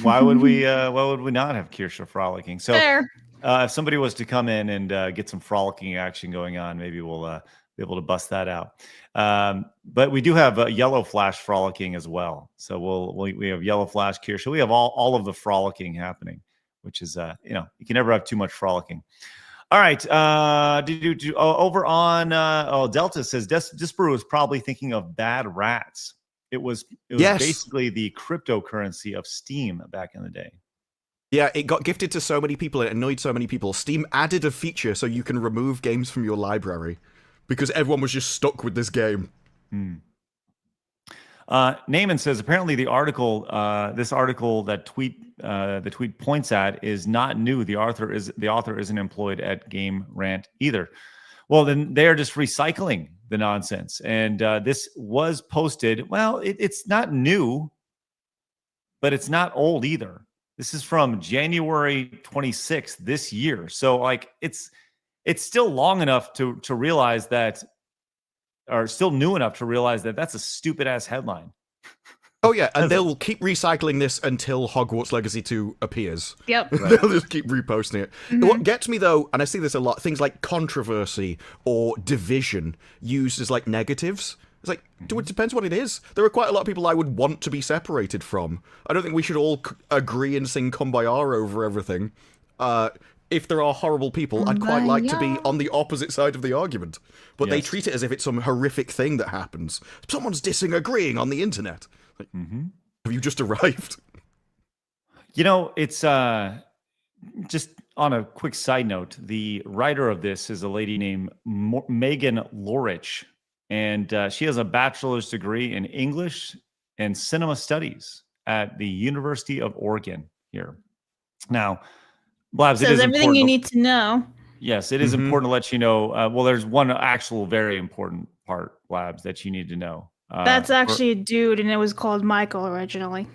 Why would we not have Kirsha frolicking? So Fair. If somebody was to come in and get some frolicking action going on, maybe we'll be able to bust that out. But we do have Yellow Flash frolicking as well. So we have Yellow Flash, Kirsha. We have all of the frolicking happening, which is you can never have too much frolicking. All right. Over on Delta says Disper was probably thinking of Bad Rats. It was basically the cryptocurrency of Steam back in the day. Yeah, it got gifted to so many people. It annoyed so many people. Steam added a feature so you can remove games from your library because everyone was just stuck with this game. Naaman says apparently this article that the tweet points at is not new. The author isn't employed at Game Rant either. Well, then they are just recycling the nonsense. And this was posted. Well, it's not new. but it's not old either. This is from January 26th this year. So like it's still long enough to realize that, or still new enough to realize that that's a stupid ass headline. Oh yeah, and they'll keep recycling this until Hogwarts Legacy 2 appears. Yep. They'll just keep reposting it. What gets me though, and I see this a lot, things like controversy or division used as like negatives. It's like, it depends what it is. There are quite a lot of people I would want to be separated from. I don't think we should all agree and sing Kumbaya over everything. If there are horrible people, I'd quite like to be on the opposite side of the argument. But they treat it as if it's some horrific thing that happens. Someone's disagreeing on the internet. Like, have you just arrived? You know, it's just on a quick side note, the writer of this is a lady named Megan Lorich. And she has a bachelor's degree in English and cinema studies at the University of Oregon here. Now, Blabs, it is everything you need to know. Yes, it is important to let you know. Well, there's one actual very important part, Blabs, that you need to know. That's actually a dude, and it was called Michael originally.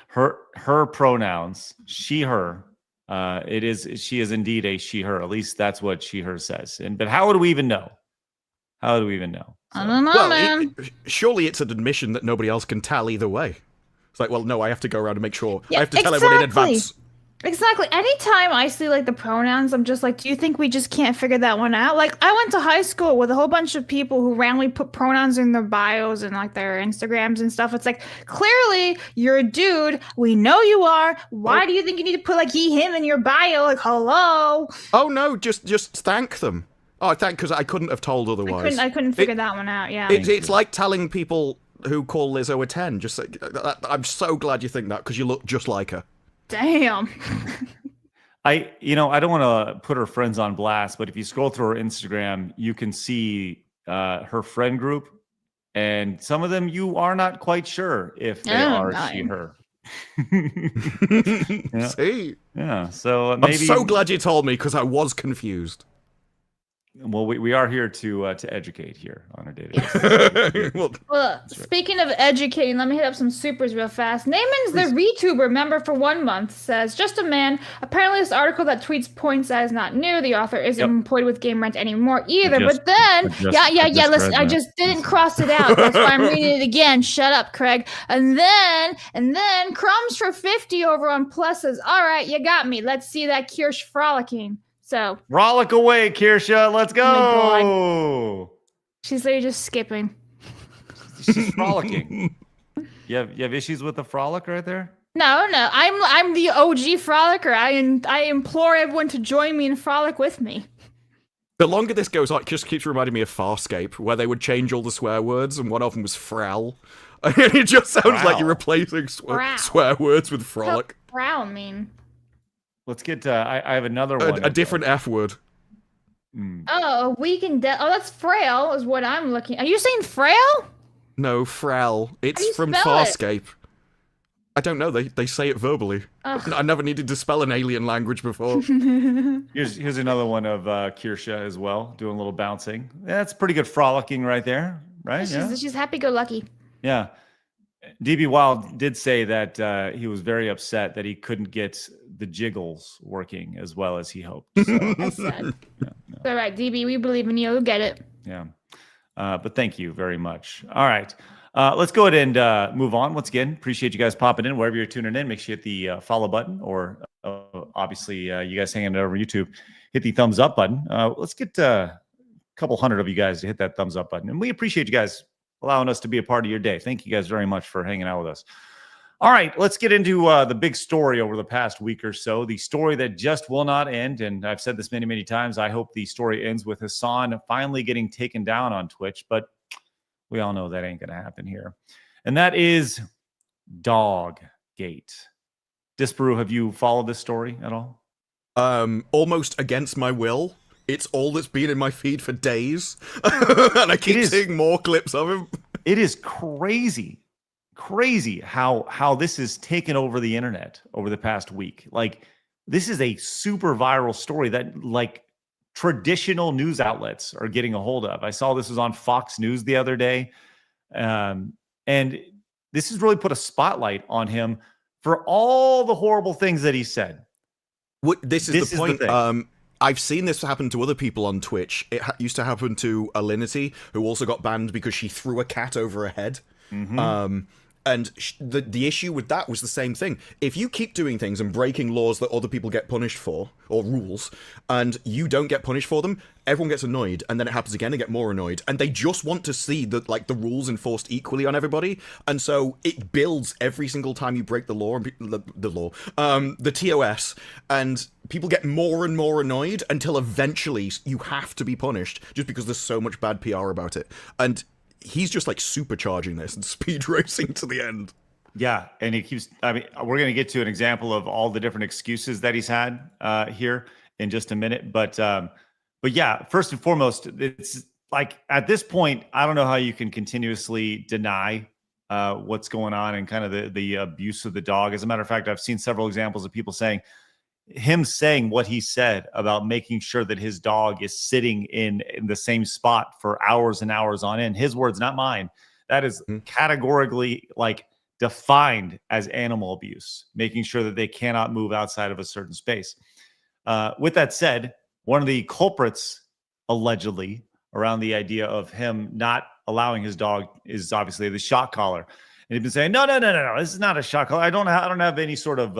Her pronouns, she, her. She is indeed a she, her. At least that's what she, her says. But how would we even know? How do we even know? So. I don't know, man. Surely it's an admission that nobody else can tell either way. It's like, well, no, I have to go around and make sure. Yeah, I have to tell everyone in advance. Exactly. Anytime I see like the pronouns, I'm just like, do you think we just can't figure that one out? Like, I went to high school with a whole bunch of people who randomly put pronouns in their bios and like their Instagrams and stuff. It's like, clearly you're a dude. We know you are. Why do you think you need to put like he, him in your bio? Like, hello. Oh no, just thank them. Oh, because I couldn't have told otherwise. I couldn't figure that one out. Yeah. It's like telling people who call Lizzo a 10. Just like, I'm so glad you think that because you look just like her. Damn. I don't want to put her friends on blast, but if you scroll through her Instagram, you can see her friend group, and some of them you are not quite sure if they are she, her. Yeah. See? Yeah. So maybe. I'm so glad you told me because I was confused. Well, we are here to educate here on a day-to-day basis. Well, speaking of educating, let me hit up some supers real fast. Naaman's the ReTuber member for 1 month says, just a man. Apparently this article that tweets points out is not new. The author isn't employed with Game Rent anymore either. But then, listen, I just didn't cross it out. That's why I'm reading it again. Shut up, Craig. And then Crumbs for 50 over on Plus says, all right, you got me. Let's see that Kirsch frolicking. So frolic away, Kirsha. Let's go. Oh, she's literally just skipping. She's frolicking. You have issues with the frolic right there? No. I'm the OG frolicker. I implore everyone to join me and frolic with me. The longer this goes on, it just keeps reminding me of Farscape, where they would change all the swear words, and one of them was frowl. And it just sounds like you're replacing swear words with frolic. What does frowl mean? Let's get. I have another one. A different F word. Oh, weak and dead. Oh, that's frail is what I'm looking. Are you saying frail? No, frowl. It's from spell Farscape. I don't know. They say it verbally. I never needed to spell an alien language before. Here's another one of Kirsha as well, doing a little bouncing. That's pretty good frolicking right there, right? She's happy-go-lucky. Yeah. DB Wild did say that he was very upset that he couldn't get the jiggles working as well as he hoped. So, That's sad. All right, DB, we believe in you. You'll get it. Yeah. But thank you very much. All right. Let's go ahead and move on. Once again, appreciate you guys popping in. Wherever you're tuning in, make sure you hit the follow button, or obviously you guys hanging out over YouTube, hit the thumbs up button. Let's get a couple hundred of you guys to hit that thumbs up button. And we appreciate you guys allowing us to be a part of your day. Thank you guys very much for hanging out with us. All right, let's get into the big story over the past week or so, the story that just will not end. And I've said this many, many times. I hope the story ends with Hasan finally getting taken down on Twitch, but we all know that ain't going to happen here. And that is Doggate. Disparu, have you followed this story at all? Almost against my will. It's all that's been in my feed for days. And I keep seeing more clips of him. It is crazy how this has taken over the internet over the past week. Like, this is a super viral story that like traditional news outlets are getting a hold of. I saw this was on Fox News the other day. And this has really put a spotlight on him for all the horrible things that he said. This is the point. I've seen this happen to other people on Twitch. It used to happen to Alinity, who also got banned because she threw a cat over her head. And the issue with that was the same thing. If you keep doing things and breaking laws that other people get punished for, or rules, and you don't get punished for them, everyone gets annoyed, and then it happens again and get more annoyed. And they just want to see the rules enforced equally on everybody. And so it builds every single time you break the law, the TOS, and people get more and more annoyed until eventually you have to be punished just because there's so much bad PR about it. And he's just like supercharging this and speed racing to the end. Yeah, and he keeps. I mean, we're going to get to an example of all the different excuses that he's had here in just a minute. But yeah, first and foremost, it's like at this point, I don't know how you can continuously deny what's going on and kind of the abuse of the dog. As a matter of fact, I've seen several examples of people saying what he said about making sure that his dog is sitting in the same spot for hours and hours on end. His words, not mine. That is categorically like defined as animal abuse, making sure that they cannot move outside of a certain space. With that said, one of the culprits allegedly around the idea of him not allowing his dog is obviously the shock collar. And he's been saying, no, this is not a shock collar. I don't have any sort of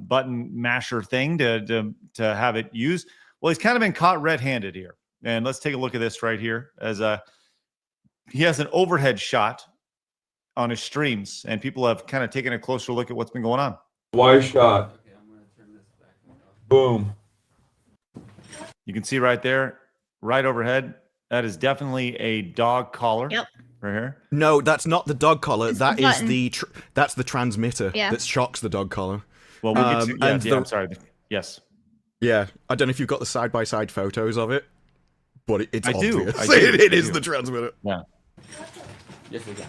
button masher thing to have it used. Well, he's kind of been caught red-handed here. And let's take a look at this right here. As he has an overhead shot on his streams, and people have kind of taken a closer look at what's been going on. Wide shot. Boom. You can see right there, right overhead, that is definitely a dog collar. Yep. Right here. No, that's not the dog collar. It's that the is button. that's the transmitter Yeah. that shocks the dog collar. Well, we'll get to, I'm sorry. Yes. Yeah, I don't know if you've got the side-by-side photos of it, but it's obvious. I do. It is the transmitter. Yeah. Yes, we can.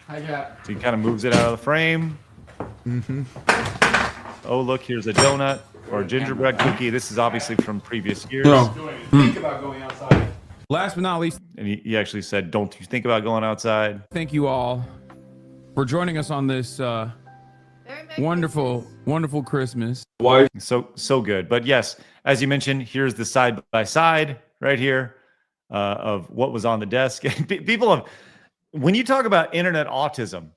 Hi, Jack. So he kind of moves it out of the frame. Oh, look, here's a donut or a gingerbread cookie. This is obviously from previous years. Think about going outside. Last but not least, And he actually said, don't you think about going outside? thank you all for joining us on this wonderful, wonderful Christmas. Why? So good. But yes, as you mentioned, here's the side by side right here of what was on the desk. People have, when you talk about internet autism,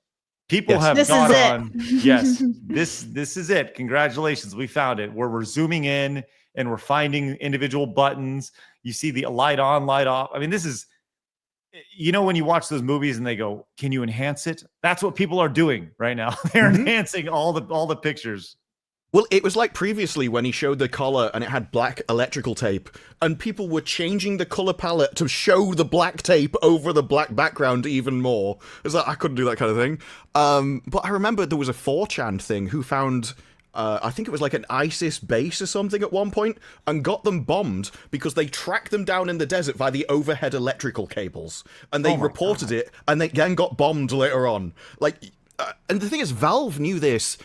people have gone on. Yes, this is it. Congratulations, we found it. Where we're zooming in and we're finding individual buttons. You see the light on, light off. I mean, this is, you know, when you watch those movies and they go, "Can you enhance it?" That's what people are doing right now. They're enhancing all the pictures. Well, it was like previously when he showed the collar and it had black electrical tape, and people were changing the color palette to show the black tape over the black background even more. It's like, I couldn't do that kind of thing. But I remember there was a 4chan thing who found, I think it was like an ISIS base or something at one point, and got them bombed because they tracked them down in the desert by the overhead electrical cables, and they reported it, and they then got bombed later on. Like, and the thing is, Valve knew this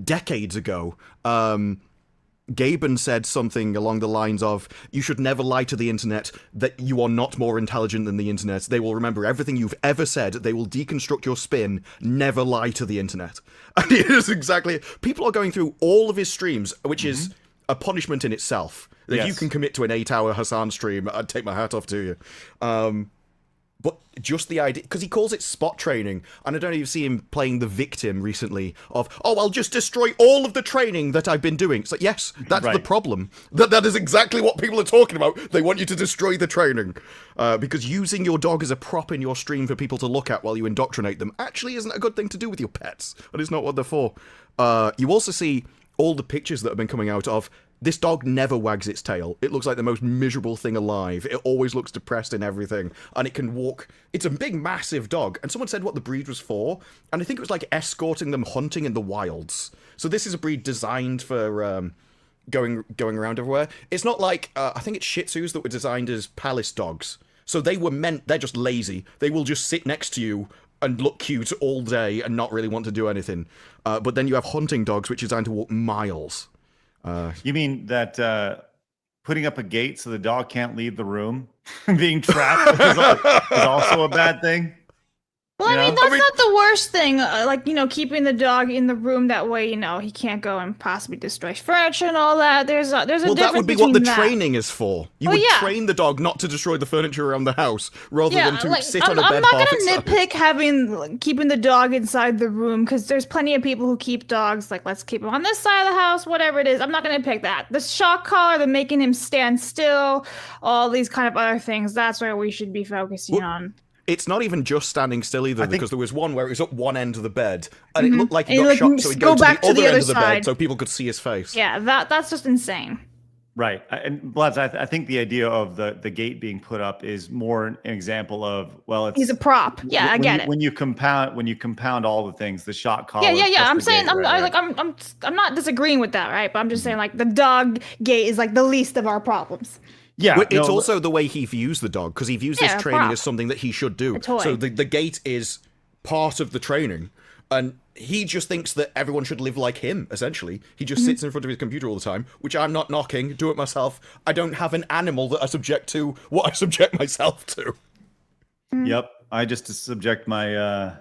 decades ago. Gaben said something along the lines of, you should never lie to the internet, that you are not more intelligent than the internet. They will remember everything you've ever said. They will deconstruct your spin. Never lie to the internet. And it is exactly, people are going through all of his streams, which is a punishment in itself. If you can commit to an 8-hour Hasan stream, I'd take my hat off to you. But just the idea, because he calls it spot training, and I don't even see him playing the victim recently of, oh, I'll just destroy all of the training that I've been doing. It's like, yes, that's the problem. That is exactly what people are talking about. They want you to destroy the training. Because using your dog as a prop in your stream for people to look at while you indoctrinate them actually isn't a good thing to do with your pets. And it's not what they're for. You also see all the pictures that have been coming out of, this dog never wags its tail. It looks like the most miserable thing alive. It always looks depressed in everything. And it can walk. It's a big, massive dog. And someone said what the breed was for. And I think it was like escorting them hunting in the wilds. So this is a breed designed for going around everywhere. It's not like, I think it's Shih Tzus that were designed as palace dogs. So they're just lazy. They will just sit next to you and look cute all day and not really want to do anything. But then you have hunting dogs, which are designed to walk miles. You mean that putting up a gate so the dog can't leave the room, being trapped is also a bad thing? Well, I You mean, know? that's not the worst thing. Like, keeping the dog in the room that way, he can't go and possibly destroy furniture and all that. There's a difference. Well, that would be what the training is for. You would yeah. train the dog not to destroy the furniture around the house, rather than to sit on a I'm bed not half gonna its nitpick keeping the dog inside the room, because there's plenty of people who keep dogs like, let's keep him on this side of the house, whatever it is. I'm not gonna pick that. The shock collar, the making him stand still, all these kind of other things. That's where we should be focusing on. It's not even just standing still either, because there was one where it was up one end of the bed, and it looked like he got shot, so he'd go back to the other end of the bed so people could see his face. Yeah, that's just insane. Right. And Blabs, I think the idea of the gate being put up is more an example of, well, it's he's a prop. Yeah, I get it. When you compound all the things, the shock collar. Yeah. I'm saying I'm not disagreeing with that, right? But I'm just saying, like, the dog gate is like the least of our problems. Yeah, well, it's also the way he views the dog, because he views this training prop. as something that he should do. A toy. So the gate is part of the training, and he just thinks that everyone should live like him, essentially. He just sits in front of his computer all the time, which I'm not knocking, do it myself. I don't have an animal that I subject to what I subject myself to. Yep, I just subject my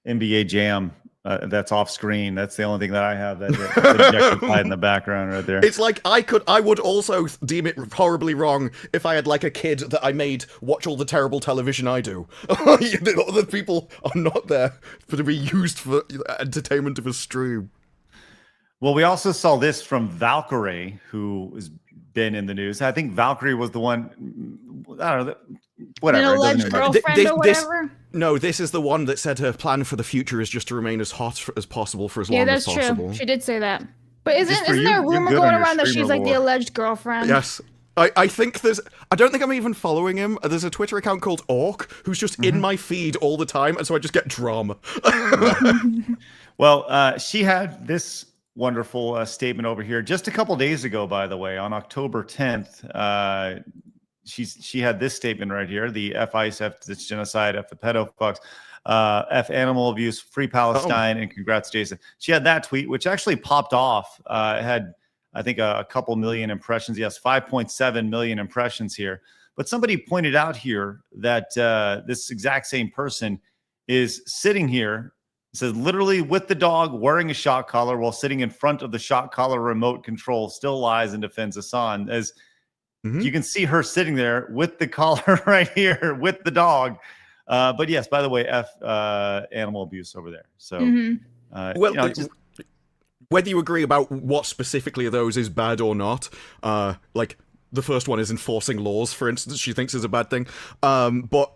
NBA Jam. That's off screen. That's the only thing that I have that's objectified in the background right there. It's like I would also deem it horribly wrong if I had like a kid that I made watch all the terrible television I do. Other people are not there to be used for entertainment of a stream. Well, we also saw this from Valkyrie, who has been in the news. I think Valkyrie was the one. I don't know. Whatever. An alleged girlfriend or whatever. No, this is the one that said her plan for the future is just to remain as hot as possible for as long as possible. Yeah, that's true. She did say that. But isn't you, there a rumor going around that she's like the lore. alleged girlfriend? Yes. I think I don't think I'm even following him. There's a Twitter account called Orc who's just in my feed all the time, and so I just get drama. Well, she had this wonderful statement over here just a couple days ago, by the way, on October 10th. She had this statement right here: the F ICE, F this genocide, F the pedo fucks, F animal abuse, free Palestine, and congrats, Jason. She had that tweet, which actually popped off. It had, I think, a couple million impressions. Yes, 5.7 million impressions here. But somebody pointed out here that this exact same person is sitting here. It says literally with the dog wearing a shock collar while sitting in front of the shock collar remote control, still lies and defends Hasan. As you can see her sitting there with the collar right here with the dog. But yes, by the way, F animal abuse over there. So, whether you agree about what specifically of those is bad or not, like the first one is enforcing laws, for instance, she thinks is a bad thing. But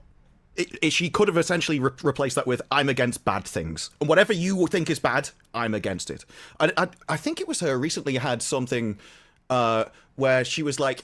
she could have essentially replaced that with "I'm against bad things," and whatever you think is bad, I'm against it. I think it was her recently had something where she was like,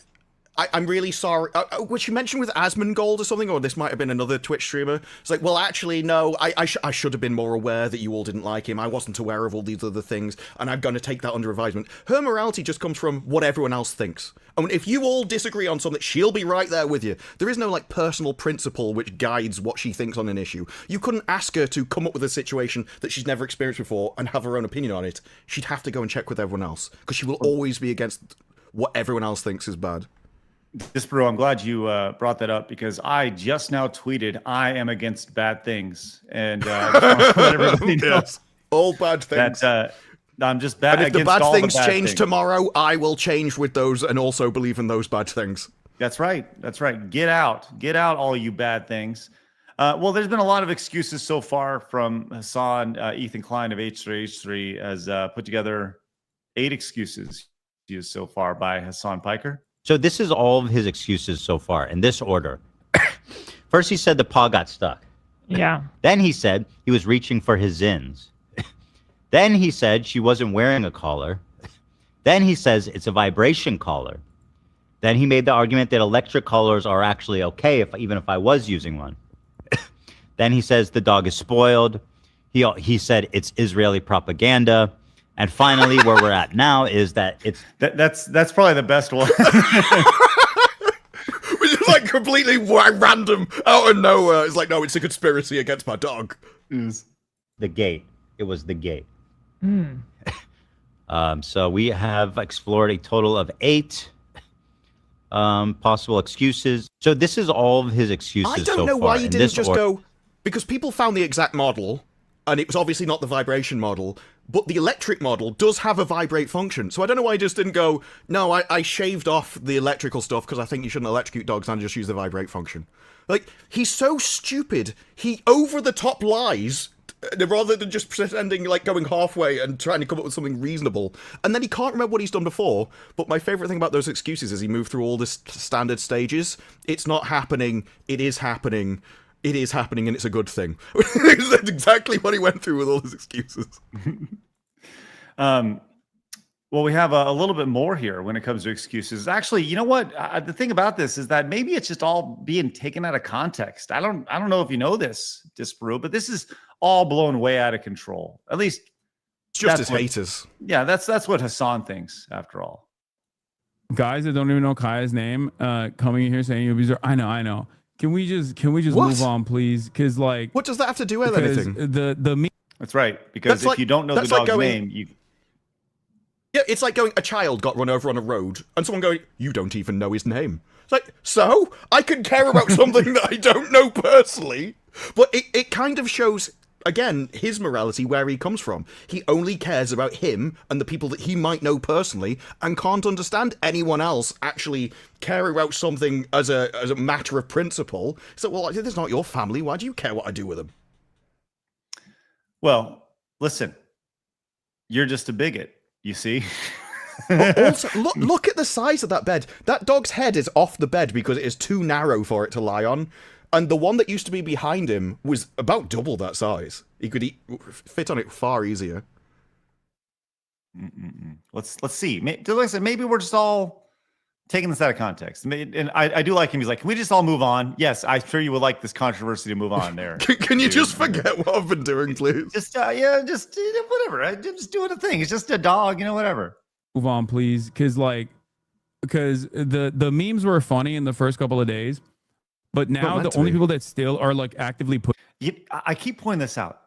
I'm really sorry. Which she mentioned with Asmongold or something, or this might have been another Twitch streamer. It's like, well, actually, no, I should have been more aware that you all didn't like him. I wasn't aware of all these other things, and I'm going to take that under advisement. Her morality just comes from what everyone else thinks. I mean, if you all disagree on something, she'll be right there with you. There is no, like, personal principle which guides what she thinks on an issue. You couldn't ask her to come up with a situation that she's never experienced before and have her own opinion on it. She'd have to go and check with everyone else, because she will always be against what everyone else thinks is bad. Disparu, I'm glad you brought that up, because I just now tweeted I am against bad things, and I just want to let everybody know yes. All bad things. That I'm just bad. And if the against bad all things the bad change things. tomorrow, I will change with those and also believe in those bad things. That's right. That's right. Get out, all you bad things. Well, there's been a lot of excuses so far from Hasan. Ethan Klein of H3H3 has put together 8 excuses used so far by Hasan Piker. So this is all of his excuses so far in this order. First, he said the paw got stuck. Yeah. Then he said he was reaching for his zins. Then he said she wasn't wearing a collar. Then he says it's a vibration collar. Then he made the argument that electric collars are actually okay even if I was using one. Then he says the dog is spoiled. He said it's Israeli propaganda. And finally, where we're at now is that it's that's probably the best one. Which is like completely random out of nowhere. It's like, no, it's a conspiracy against my dog. The gate. It was the gate. So we have explored a total of 8 possible excuses. So this is all of his excuses so far. I don't know why he didn't just go, because people found the exact model, and it was obviously not the vibration model, but the electric model does have a vibrate function. So I don't know why I just didn't go, no, I shaved off the electrical stuff because I think you shouldn't electrocute dogs and just use the vibrate function. Like, he's so stupid. He over-the-top lies rather than just pretending, like, going halfway and trying to come up with something reasonable. And then he can't remember what he's done before. But my favourite thing about those excuses is he moved through all the standard stages. It's not happening. It is happening. It is happening, and it's a good thing. That's exactly what he went through with all his excuses. Well, we have a little bit more here when it comes to excuses. Actually, you know what? The thing about this is that maybe it's just all being taken out of context. I don't know if you know this, Disparu, but this is all blown way out of control. At least it's just his haters. Yeah, that's what Hasan thinks, after all. Guys that don't even know Kaya's name, coming in here saying you'll be. I know. Can we just move on, please? Because like, what does that have to do with anything? That's right. Because if you don't know the dog's name, you. Yeah, it's like going, a child got run over on a road, and someone going, you don't even know his name. It's like, so? I can care about something that I don't know personally. But it kind of shows, again, his morality, where he comes from. He only cares about him and the people that he might know personally, and can't understand anyone else actually caring about something as a matter of principle. So, well, this is not your family. Why do you care what I do with them? Well, listen, you're just a bigot. You see? Also, look at the size of that bed. That dog's head is off the bed because it is too narrow for it to lie on. And the one that used to be behind him was about double that size. He could fit on it far easier. Let's see. Like I said, maybe we're just all taking this out of context. And I do like him. He's like, can we just all move on? Yes, I'm sure you would like this controversy to move on there. Can you just forget what I've been doing, please? Just whatever. Just doing a thing. It's just a dog, whatever. Move on, please. Because the memes were funny in the first couple of days, but now the only people that still are like actively I keep pointing this out.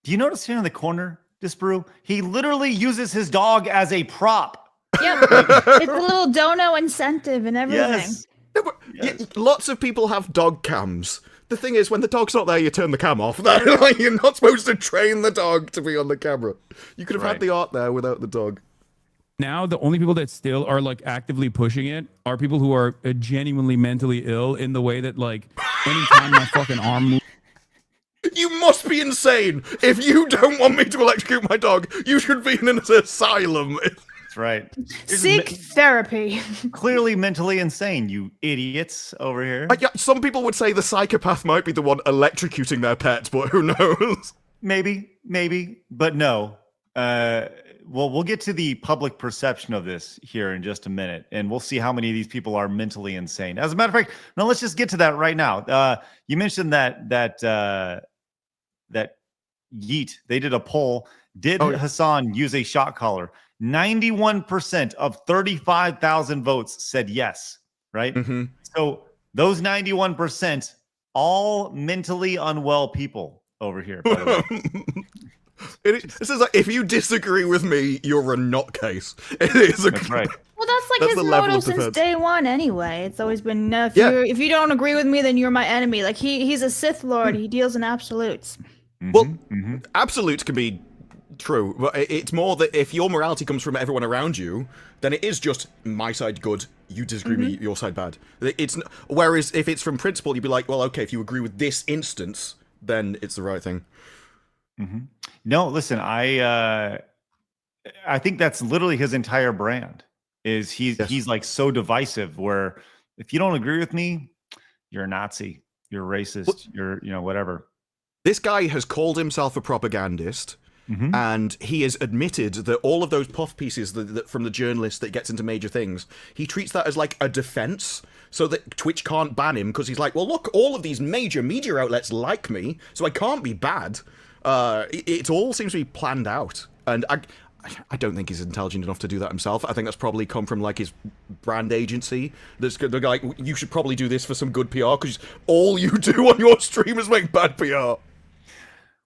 Do you notice here in the corner, Disparu? He literally uses his dog as a prop. Yep. It's a little dono incentive and everything. Yes. No, but lots of people have dog cams. The thing is, when the dog's not there, you turn the cam off. You're not supposed to train the dog to be on the camera. You could have had the art there without the dog. Now, the only people that still are like actively pushing it are people who are genuinely mentally ill in the way that like anytime my fucking arm moves. You must be insane. If you don't want me to electrocute my dog, you should be in an asylum. That's right. Seek therapy. Clearly mentally insane, you idiots over here. Some people would say the psychopath might be the one electrocuting their pet, but who knows? Maybe, but no. Well, we'll get to the public perception of this here in just a minute, and we'll see how many of these people are mentally insane. As a matter of fact, no, let's just get to that right now. You mentioned that Yeet, they did a poll. Did Hasan use a shock collar? 91% of 35,000 votes said yes, right? Mm-hmm. So those 91%, all mentally unwell people over here, by the way. This is like, if you disagree with me, you're a nutcase. It is. That's right. Well, that's his motto since day one. Anyway, it's always been if you don't agree with me, then you're my enemy. Like he's a Sith Lord. He deals in absolutes. Well, absolutes can be true, but it's more that if your morality comes from everyone around you, then it is just my side good, you disagree with me, your side bad. Whereas if it's from principle, you'd be like, well, okay, if you agree with this instance, then it's the right thing. No, listen, I think that's literally his entire brand. Is he's like so divisive. Where if you don't agree with me, you're a Nazi, you're racist, you're whatever. This guy has called himself a propagandist, and he has admitted that all of those puff pieces that from the journalist that gets into major things, he treats that as like a defense, so that Twitch can't ban him because he's like, well, look, all of these major media outlets like me, so I can't be bad. It all seems to be planned out, and I don't think he's intelligent enough to do that himself. I think that's probably come from like his brand agency. They're like, you should probably do this for some good PR because all you do on your stream is make bad PR.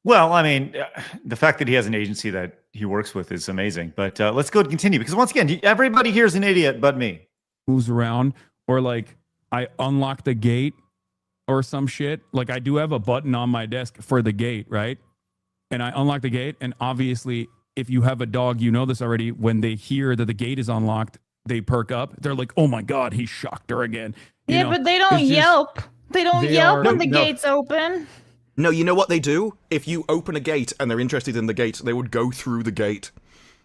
Well, I mean, the fact that he has an agency that he works with is amazing. But let's go and continue, because once again, everybody here's an idiot but me. Moves around, or like I unlock the gate or some shit, like I do have a button on my desk for the gate, right? And I unlock the gate, and obviously, if you have a dog, you know this already. When they hear that the gate is unlocked, they perk up. They're like, "Oh my god, he shocked her again." You know, but they don't it's just- yelp. They don't yelp when the No. gate's open. No, you know what they do? If you open a gate and they're interested in the gate, they would go through the gate.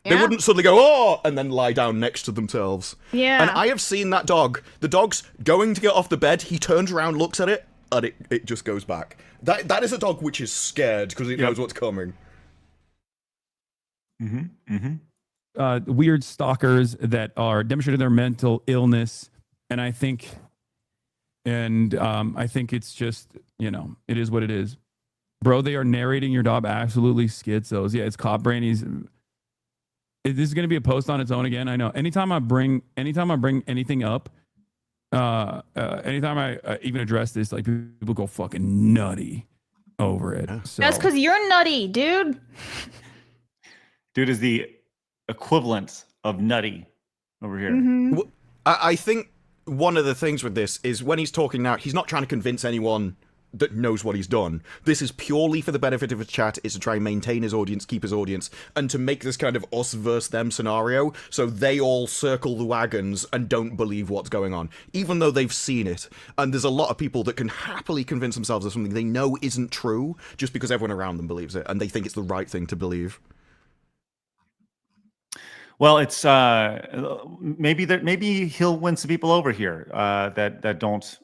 They Yeah. wouldn't suddenly go, oh, and then lie down next to themselves. Yeah. And I have seen that dog. The dog's going to get off the bed, he turns around, looks at it, and it just goes back. That is a dog which is scared because it knows what's coming. Weird stalkers that are demonstrating their mental illness, and I think it's just, you know, it is what it is, bro. They are narrating your dog absolutely schizos. Yeah, it's cop brain. This is going to be a post on its own again. I know. Anytime I bring anything up, anytime I even address this, like people go fucking nutty over it. So. That's because you're nutty, dude. Dude is the equivalent of nutty over here. Mm-hmm. I think one of the things with this is when he's talking now, he's not trying to convince anyone that knows what he's done. This is purely for the benefit of his chat, is to try and maintain his audience, keep his audience, and to make this kind of us versus them scenario, so they all circle the wagons and don't believe what's going on, even though they've seen it. And there's a lot of people that can happily convince themselves of something they know isn't true, just because everyone around them believes it, and they think it's the right thing to believe. Well, it's maybe he'll win some people over here that don't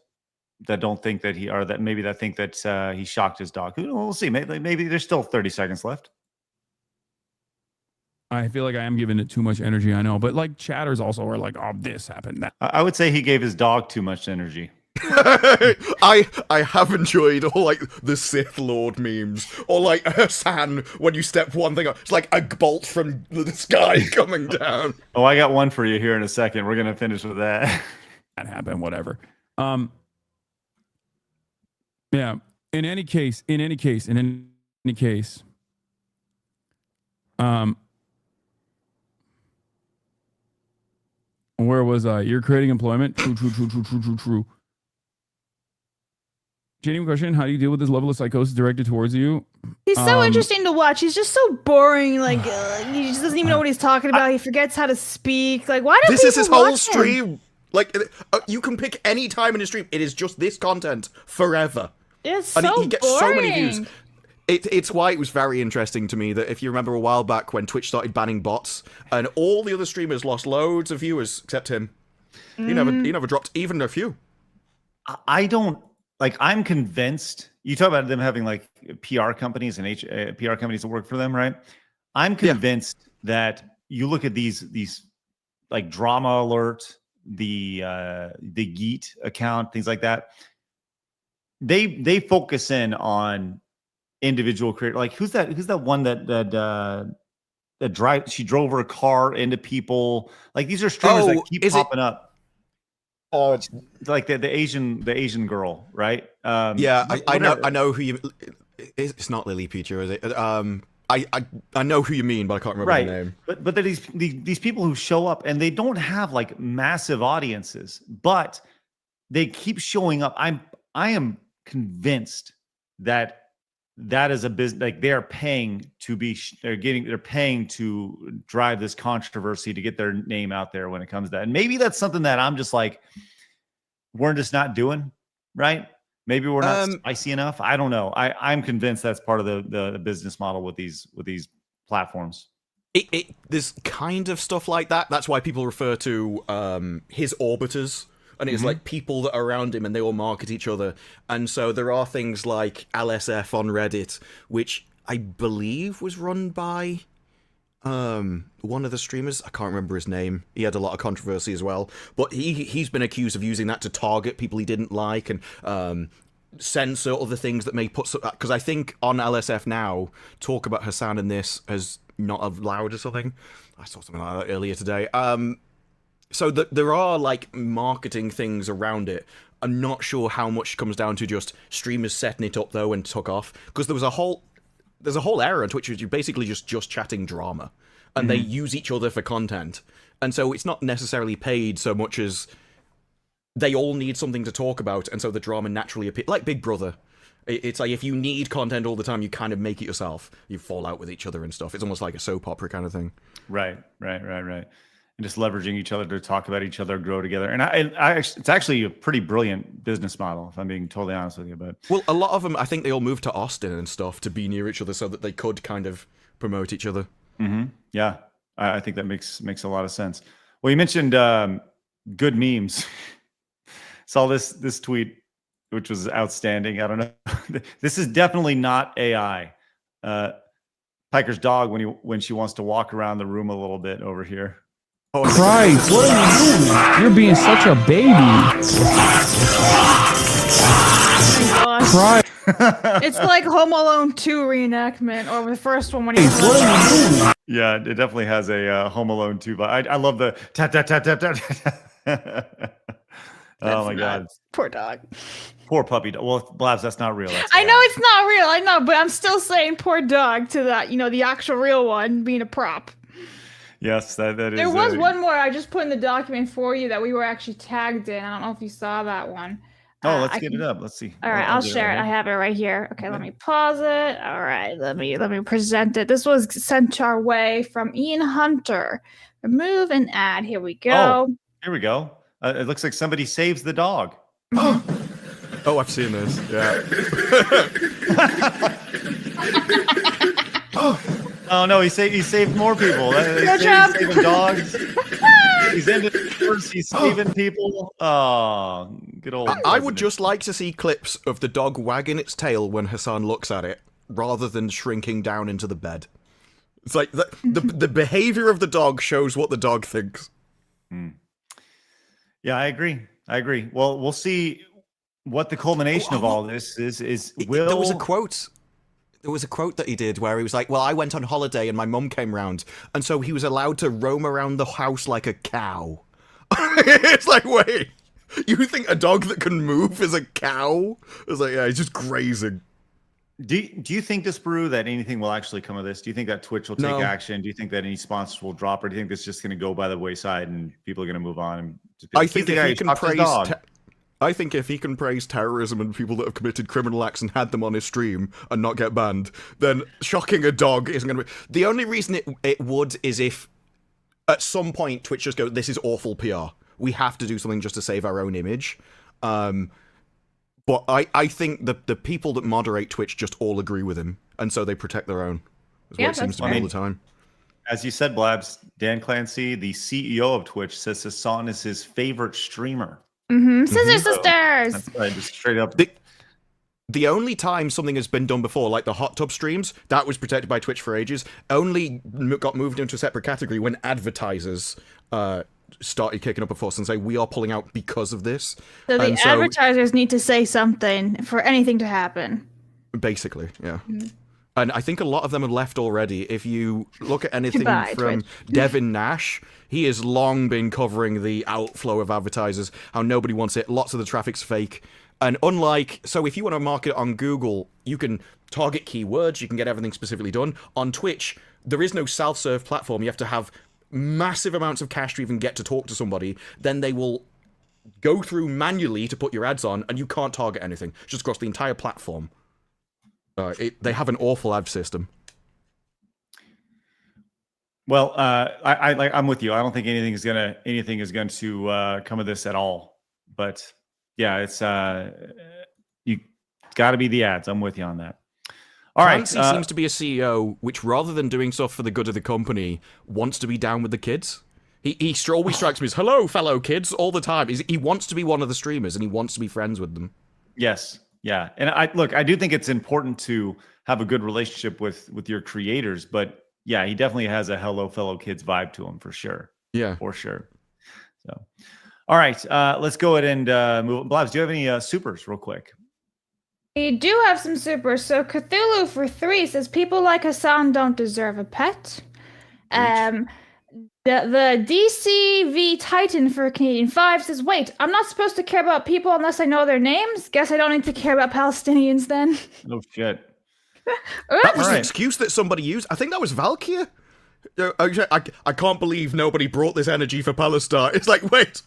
think that he, or that maybe that think that he shocked his dog. We'll see. Maybe there's still 30 seconds left. I feel like I am giving it too much energy. I know, but like chatters also are like, "Oh, this happened." That. I would say he gave his dog too much energy. I have enjoyed all like the Sith Lord memes, or like Hasan when you step one thing up, it's like a bolt from the sky coming down. Oh, I got one for you here in a second. We're gonna finish with that. That happened. Whatever. Yeah. In any case. Where was I? You're creating employment. True. Genuine question: how do you deal with this level of psychosis directed towards you? He's so interesting to watch. He's just so boring. Like he just doesn't even know what he's talking about. He forgets how to speak. Like, why do This is his whole watch him? stream. Like, you can pick any time in his stream. It is just this content forever. It's And so he gets boring. so many views. It's why it was very interesting to me that if you remember a while back when Twitch started banning bots and all the other streamers lost loads of viewers except him. He never dropped even a few. I don't like. I'm convinced. You talk about them having like PR companies and PR companies that work for them, right? I'm convinced that you look at these like Drama Alert, the Yeet account, things like that. They focus in on individual creator. Like who's that one that she drove her car into people. Like these are streamers that keep popping up. Oh, it's like the Asian girl, right? I know who you. It's not Lily Peacher, is it? I know who you mean, but I can't remember the name. But they're these people who show up and they don't have like massive audiences, but they keep showing up. I am convinced that is a business. Like they're paying to drive this controversy to get their name out there when it comes to that. And maybe that's something that I'm just like, we're just not doing right. Maybe we're not spicy enough. I don't know. I'm convinced that's part of the business model with these platforms. There's kind of stuff like that. That's why people refer to his orbiters. And it's like people that are around him and they all market each other. And so there are things like LSF on Reddit, which I believe was run by one of the streamers. I can't remember his name. He had a lot of controversy as well. But he's been accused of using that to target people he didn't like and censor other things that may put... Because I think on LSF now, talk about Hasan in this as not allowed or something. I saw something like that earlier today. So there are like marketing things around it. I'm not sure how much comes down to just streamers setting it up though and took off, because there's a whole era on Twitch where you're basically just chatting drama, and they use each other for content, and so it's not necessarily paid so much as they all need something to talk about, and so the drama naturally appears. Like Big Brother. It's like if you need content all the time, you kind of make it yourself. You fall out with each other and stuff. It's almost like a soap opera kind of thing. Right. And just leveraging each other to talk about each other, grow together. And it's actually a pretty brilliant business model, if I'm being totally honest with you. But well, a lot of them, I think they all moved to Austin and stuff to be near each other so that they could kind of promote each other. Mm-hmm. Yeah, I think that makes a lot of sense. Well, you mentioned good memes. Saw this tweet, which was outstanding. I don't know. This is definitely not AI. Piker's dog when she wants to walk around the room a little bit over here. Oh, Christ, what are you doing? You're being such a baby. Christ. It's like Home Alone 2 reenactment, or the first one when he. Yeah, it definitely has a Home Alone 2. But I love the tap tap tap tap tap. Oh my God. Poor dog. Poor puppy dog. Well, Blabs, that's not real. That's I know it's not real. I know, but I'm still saying poor dog to that. The actual real one being a prop. Yes, that is. There was one more I just put in the document for you that we were actually tagged in. I don't know if you saw that one. Oh, let's get it up. Let's see. All right, I'll share it. I have it right here. Okay, let me pause it. All right, let me present it. This was sent our way from Ian Hunter. Remove and add. Here we go. Oh, here we go. It looks like somebody saves the dog. Oh, I've seen this. Yeah. Oh no, he saved more people. Good job. He's saving dogs. He's ended first. He's saving people. Oh, good old. I would just like to see clips of the dog wagging its tail when Hasan looks at it, rather than shrinking down into the bed. It's like the behavior of the dog shows what the dog thinks. Yeah, I agree. Well, we'll see what the culmination of all this is. There was a quote. There was a quote that he did where he was like, well, I went on holiday and my mum came round, and so he was allowed to roam around the house like a cow. It's like, wait, you think a dog that can move is a cow? It's like, yeah, he's just grazing. Do you think, this Brew, that anything will actually come of this? Do you think that Twitch will take action? Do you think that any sponsors will drop, or do you think this is just going to go by the wayside and people are going to move on? And I think if he can praise... I think if he can praise terrorism and people that have committed criminal acts and had them on his stream and not get banned, then shocking a dog isn't going to be... The only reason it would is if at some point Twitch just go, this is awful PR. We have to do something just to save our own image. But I think the people that moderate Twitch just all agree with him, and so they protect their own. That's what it seems to be all the time. As you said, Blabs, Dan Clancy, the CEO of Twitch, says Hasan is his favorite streamer. Sisters. That's right, just straight up. The only time something has been done before, like the hot tub streams, that was protected by Twitch for ages, only got moved into a separate category when advertisers started kicking up a fuss and say, we are pulling out because of this. So the advertisers need to say something for anything to happen. Basically, yeah. And I think a lot of them have left already. If you look at anything from Devin Nash, he has long been covering the outflow of advertisers, how nobody wants it, lots of the traffic's fake. And so if you want to market it on Google, you can target keywords, you can get everything specifically done. On Twitch, there is no self-serve platform. You have to have massive amounts of cash to even get to talk to somebody. Then they will go through manually to put your ads on, and you can't target anything. Just across the entire platform. They have an awful ad system. Well, I'm with you. I don't think anything is going to come of this at all. But yeah, it's you got to be the ads. I'm with you on that. All right. Clancy seems to be a CEO which, rather than doing stuff for the good of the company, wants to be down with the kids. He always strikes me as, hello, fellow kids, all the time. He wants to be one of the streamers, and he wants to be friends with them. Yes. Yeah. And I do think it's important to have a good relationship with your creators, but yeah, he definitely has a hello, fellow kids vibe to him for sure. Yeah. For sure. So, all right. Let's go ahead and move. Blabs, do you have any supers real quick? We do have some supers. So Cthulhu for 3 says, people like Hasan don't deserve a pet. The DCV Titan for Canadian 5 says, wait, I'm not supposed to care about people unless I know their names? Guess I don't need to care about Palestinians then. Oh, shit. That was an excuse that somebody used. I think that was Valkyr. I can't believe nobody brought this energy for Palestine. It's like, wait,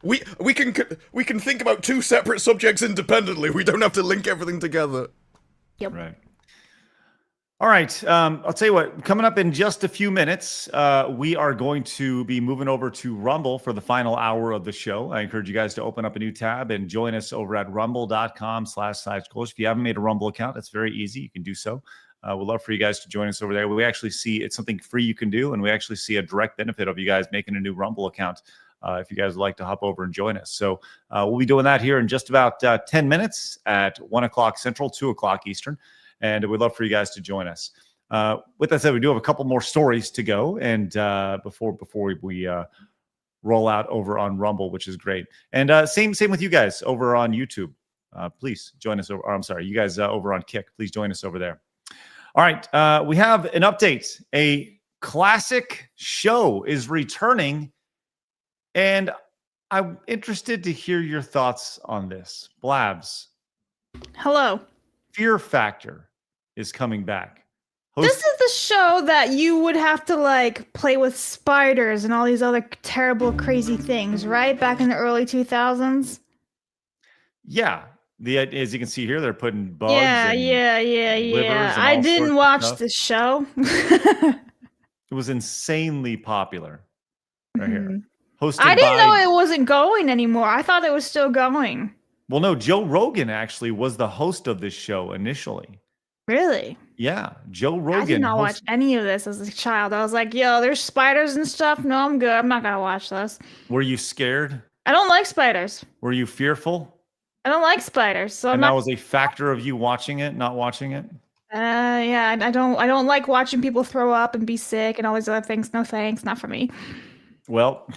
We can think about two separate subjects independently. We don't have to link everything together. Yep. Right. All right. I'll tell you what, coming up in just a few minutes, we are going to be moving over to Rumble for the final hour of the show. I encourage you guys to open up a new tab and join us over at rumble.com/SideScrollers. If you haven't made a Rumble account, it's very easy. You can do so. We'd love for you guys to join us over there. We actually see it's something free you can do, and we actually see a direct benefit of you guys making a new Rumble account if you guys would like to hop over and join us. So we'll be doing that here in just about 10 minutes at 1 o'clock Central, 2 o'clock Eastern. And we'd love for you guys to join us. With that said, we do have a couple more stories to go, and before we roll out over on Rumble, which is great. And same with you guys over on YouTube. Please join us over. Or, I'm sorry, you guys over on Kick. Please join us over there. All right, we have an update. A classic show is returning, and I'm interested to hear your thoughts on this. Blabs. Hello. Fear Factor is coming back. This is the show that you would have to like play with spiders and all these other terrible, crazy things, right? Back in the early 2000s. Yeah. As you can see here, they're putting bugs. Yeah. I didn't watch the show. It was insanely popular. Right here. Hosted I didn't know it wasn't going anymore. I thought it was still going. Well, no, Joe Rogan actually was the host of this show initially. Really? Yeah, Joe Rogan. I did not watch any of this as a child. I was like, yo, there's spiders and stuff. No, I'm good. I'm not going to watch this. Were you scared? I don't like spiders. Were you fearful? I don't like spiders. So and that was a factor of you watching it, not watching it? Yeah, I don't like watching people throw up and be sick and all these other things. No thanks, not for me. Well,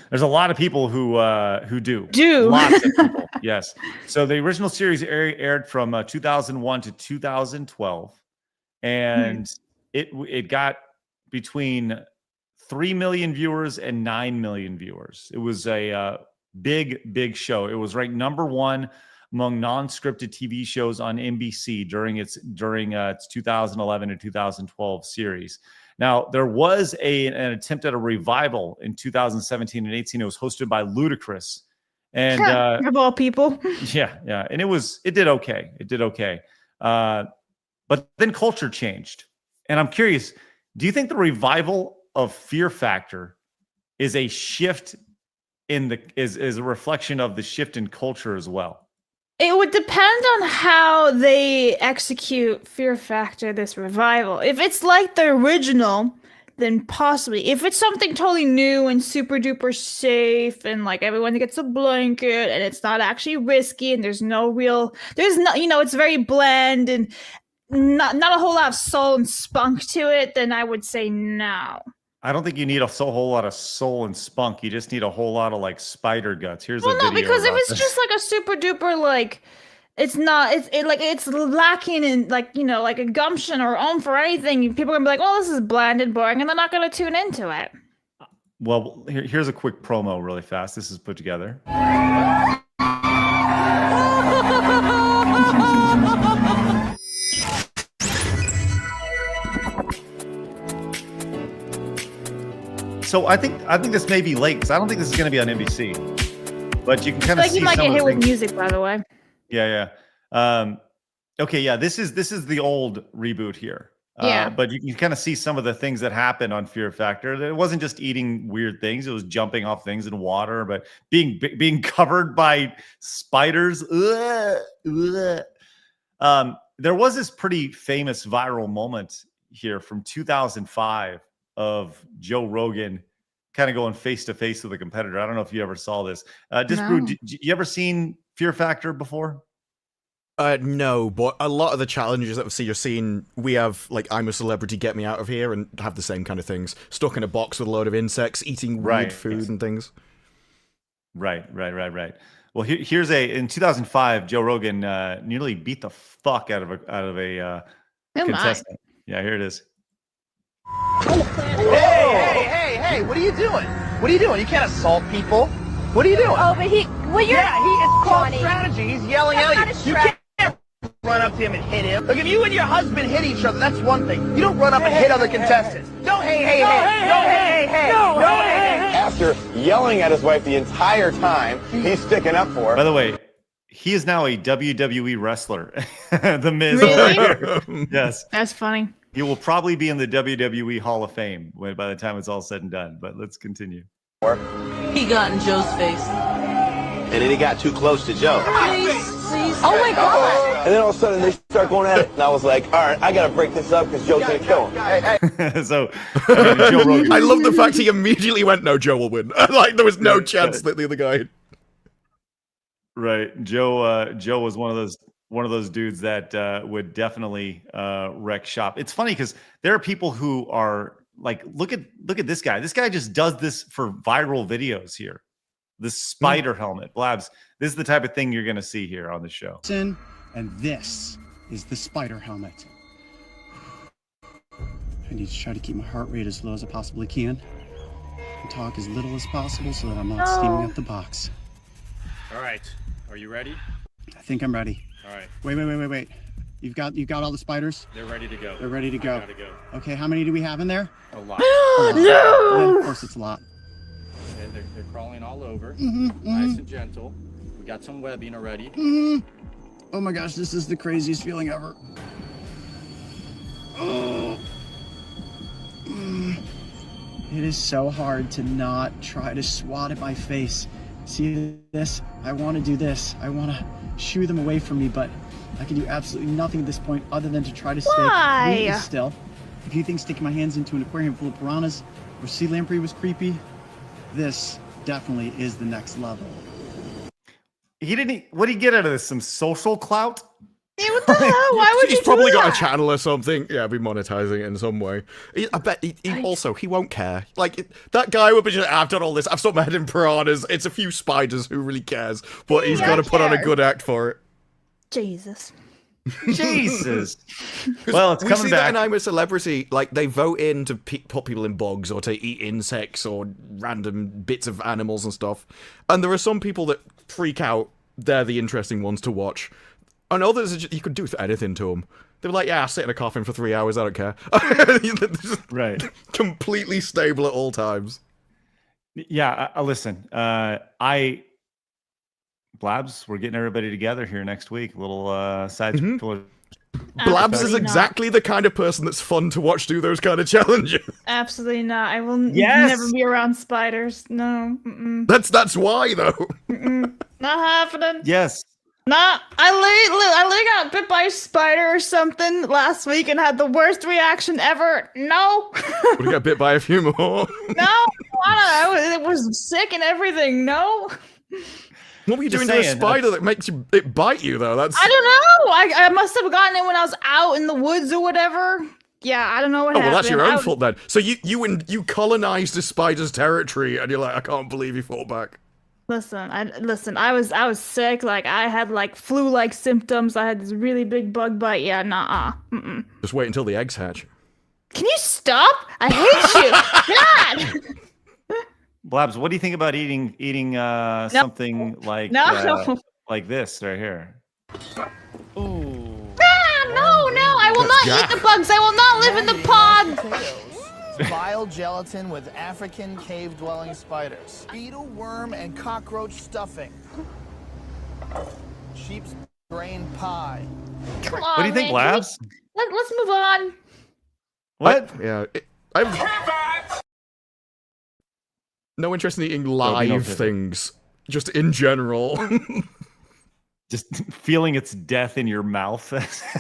there's a lot of people who do. Lots of people, yes. So the original series aired from 2001 to 2012, and it got between 3 million viewers and 9 million viewers. It was a big show. It was ranked number 1 among non-scripted TV shows on NBC during its 2011 to 2012 series. Now, there was an attempt at a revival in 2017 and 18. It was hosted by Ludacris. And of all people. Yeah. And it did okay. But then culture changed. And I'm curious, do you think the revival of Fear Factor is a shift is a reflection of the shift in culture as well? It would depend on how they execute Fear Factor, this revival. If it's like the original, then possibly. If it's something totally new and super duper safe and like everyone gets a blanket and it's not actually risky and it's very bland and not a whole lot of soul and spunk to it, then I would say no. I don't think you need a whole lot of soul and spunk. You just need a whole lot of like spider guts. Here's a video. Because if it's just like a super duper like, it's lacking in like a gumption or oomph or anything. People are gonna be like, "Oh, this is bland and boring," and they're not gonna tune into it. Well, here's a quick promo, really fast. This is put together. So I think this may be late because I don't think this is going to be on NBC, but you can kind of see. You might get hit with music, by the way. Yeah. Okay, yeah. This is the old reboot here. Yeah. But you can kind of see some of the things that happened on Fear Factor. It wasn't just eating weird things; it was jumping off things in water, but being covered by spiders. There was this pretty famous viral moment here from 2005. Of Joe Rogan kind of going face to face with a competitor. I don't know if you ever saw this. Did you ever seen Fear Factor before? No, but a lot of the challenges that you're seeing, we have like I'm a Celebrity, Get Me Out of Here, and have the same kind of things. Stuck in a box with a load of insects, eating weird food and things. Right. Well, here's in 2005, Joe Rogan nearly beat the fuck out of a contestant. Yeah, here it is. Hey, what are you doing? You can't assault people. What are you doing? Oh, but it's called strategy. He's yelling at you. You can't run up to him and hit him. Look, if you and your husband hit each other, that's one thing. You don't run up and hit other contestants. Don't hey. after yelling at his wife the entire time he's sticking up for her. By the way, he is now a WWE wrestler. The Miz. Really? Yes. That's funny. He will probably be in the WWE Hall of Fame by the time it's all said and done. But let's continue. He got in Joe's face. And then he got too close to Joe. Please. Oh my God. And then all of a sudden they start going at it. And I was like, all right, I got to break this up because Joe's going to kill him. So, Joe Rogan. I love the fact he immediately went, no, Joe will win. Like, there was no chance that the other guy... Right. Joe was one of those dudes that would definitely wreck shop. It's funny because there are people who are like, look at this guy. This guy just does this for viral videos here. The spider helmet. Blabs, this is the type of thing you're going to see here on the show. And this is the spider helmet. I need to try to keep my heart rate as low as I possibly can and talk as little as possible so that I'm not steaming up the box. All right. Are you ready? I think I'm ready. All right. Wait. You've got all the spiders? They're ready to go. They're ready to go. I gotta go. Okay, how many do we have in there? A lot. No! Of course it's a lot. And they're crawling all over. Mm-hmm. Nice and gentle. We got some webbing already. Mm-hmm. Oh my gosh, this is the craziest feeling ever. Oh. It is so hard to not try to swat at my face. See this? I want to do this. I want to shoo them away from me, but I can do absolutely nothing at this point other than to try to stay completely still. If you think sticking my hands into an aquarium full of piranhas or sea lamprey was creepy, this definitely is the next level. What did he get out of this? Some social clout? Yeah, what the hell? Why would He's you probably do got that? a channel or something. Yeah, be monetizing it in some way. I bet he won't care. Like, that guy would be just, I've done all this. I've stuck my head in piranhas. It's a few spiders. Who really cares? But he's got to put on a good act for it. Jesus. Jesus. Well, it's we coming see back. That in I'm a Celebrity, like, they vote in to put people in bogs or to eat insects or random bits of animals and stuff. And there are some people that freak out. They're the interesting ones to watch. And others, you could do anything to them. They were like, yeah, I'll sit in a coffin for 3 hours, I don't care. Right. Completely stable at all times. Yeah, listen, Blabs, we're getting everybody together here next week. A little side. Blabs is exactly the kind of person that's fun to watch do those kind of challenges. Absolutely not. I will never be around spiders. No. Mm-mm. That's why, though. Mm-mm. Not happening. Yes. Nah, I literally got bit by a spider or something last week and had the worst reaction ever. No. We got bit by a few more. No, I don't know. It was sick and everything. No. What were you doing to a spider that makes it bite you, though? That's I don't know. I must have gotten it when I was out in the woods or whatever. Yeah, I don't know what happened. well, that's your own fault then. So you colonized a spider's territory, and you're like, I can't believe you fought back. Listen. I was sick. Like I had like flu-like symptoms. I had this really big bug bite. Yeah, nah. Mm-mm. Just wait until the eggs hatch. Can you stop? I hate you. God. Blabs, what do you think about eating something like like this right here? No, I will not eat the bugs. I will not live in the pod. Vile gelatin with African cave-dwelling spiders. Beetle, worm, and cockroach stuffing. Sheep's brain pie. Come on, What do you think, Blabs? Let's move on. What? I've no interest in eating live things, just in general. Just feeling its death in your mouth.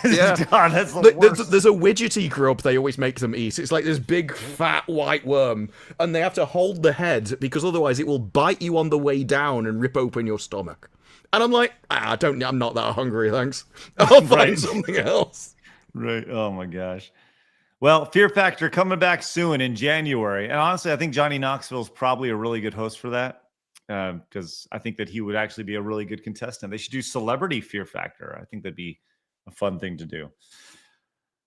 Yeah. God, that's the worst. There's a widgety grub they always make them eat. It's like this big fat white worm, and they have to hold the head because otherwise it will bite you on the way down and rip open your stomach. And I'm like, I'm not that hungry, thanks. I'll find something else. Right. Oh my gosh. Well, Fear Factor coming back soon in January. And honestly, I think Johnny Knoxville is probably a really good host for that. Because I think that he would actually be a really good contestant. They should do Celebrity Fear Factor. I think that'd be a fun thing to do.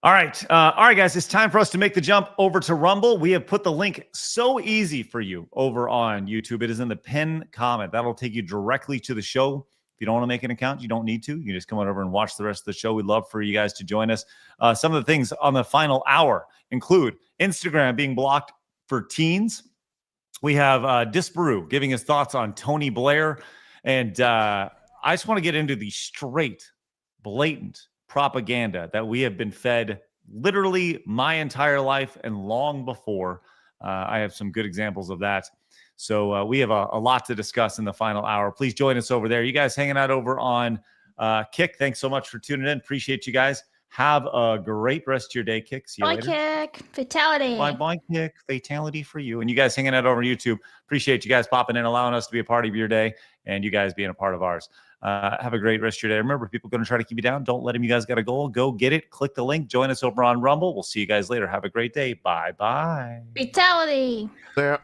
All right, guys, it's time for us to make the jump over to Rumble. We have put the link so easy for you over on YouTube. It is in the pinned comment. That'll take you directly to the show. If you don't want to make an account, you don't need to. You can just come on over and watch the rest of the show. We'd love for you guys to join us. Some of the things on the final hour include Instagram being blocked for teens. We have Disparu giving his thoughts on Tony Blair. And I just want to get into the straight, blatant propaganda that we have been fed literally my entire life and long before. I have some good examples of that. So we have a lot to discuss in the final hour. Please join us over there. You guys hanging out over on Kick, thanks so much for tuning in. Appreciate you guys. Have a great rest of your day, Kick. See you Bye, later. Kick. Fatality. Bye, Kick. Fatality for you. And you guys hanging out over YouTube. Appreciate you guys popping in, allowing us to be a part of your day, and you guys being a part of ours. Have a great rest of your day. Remember, people are going to try to keep you down. Don't let them. You guys got a goal. Go get it. Click the link. Join us over on Rumble. We'll see you guys later. Have a great day. Bye-bye. Fatality. There.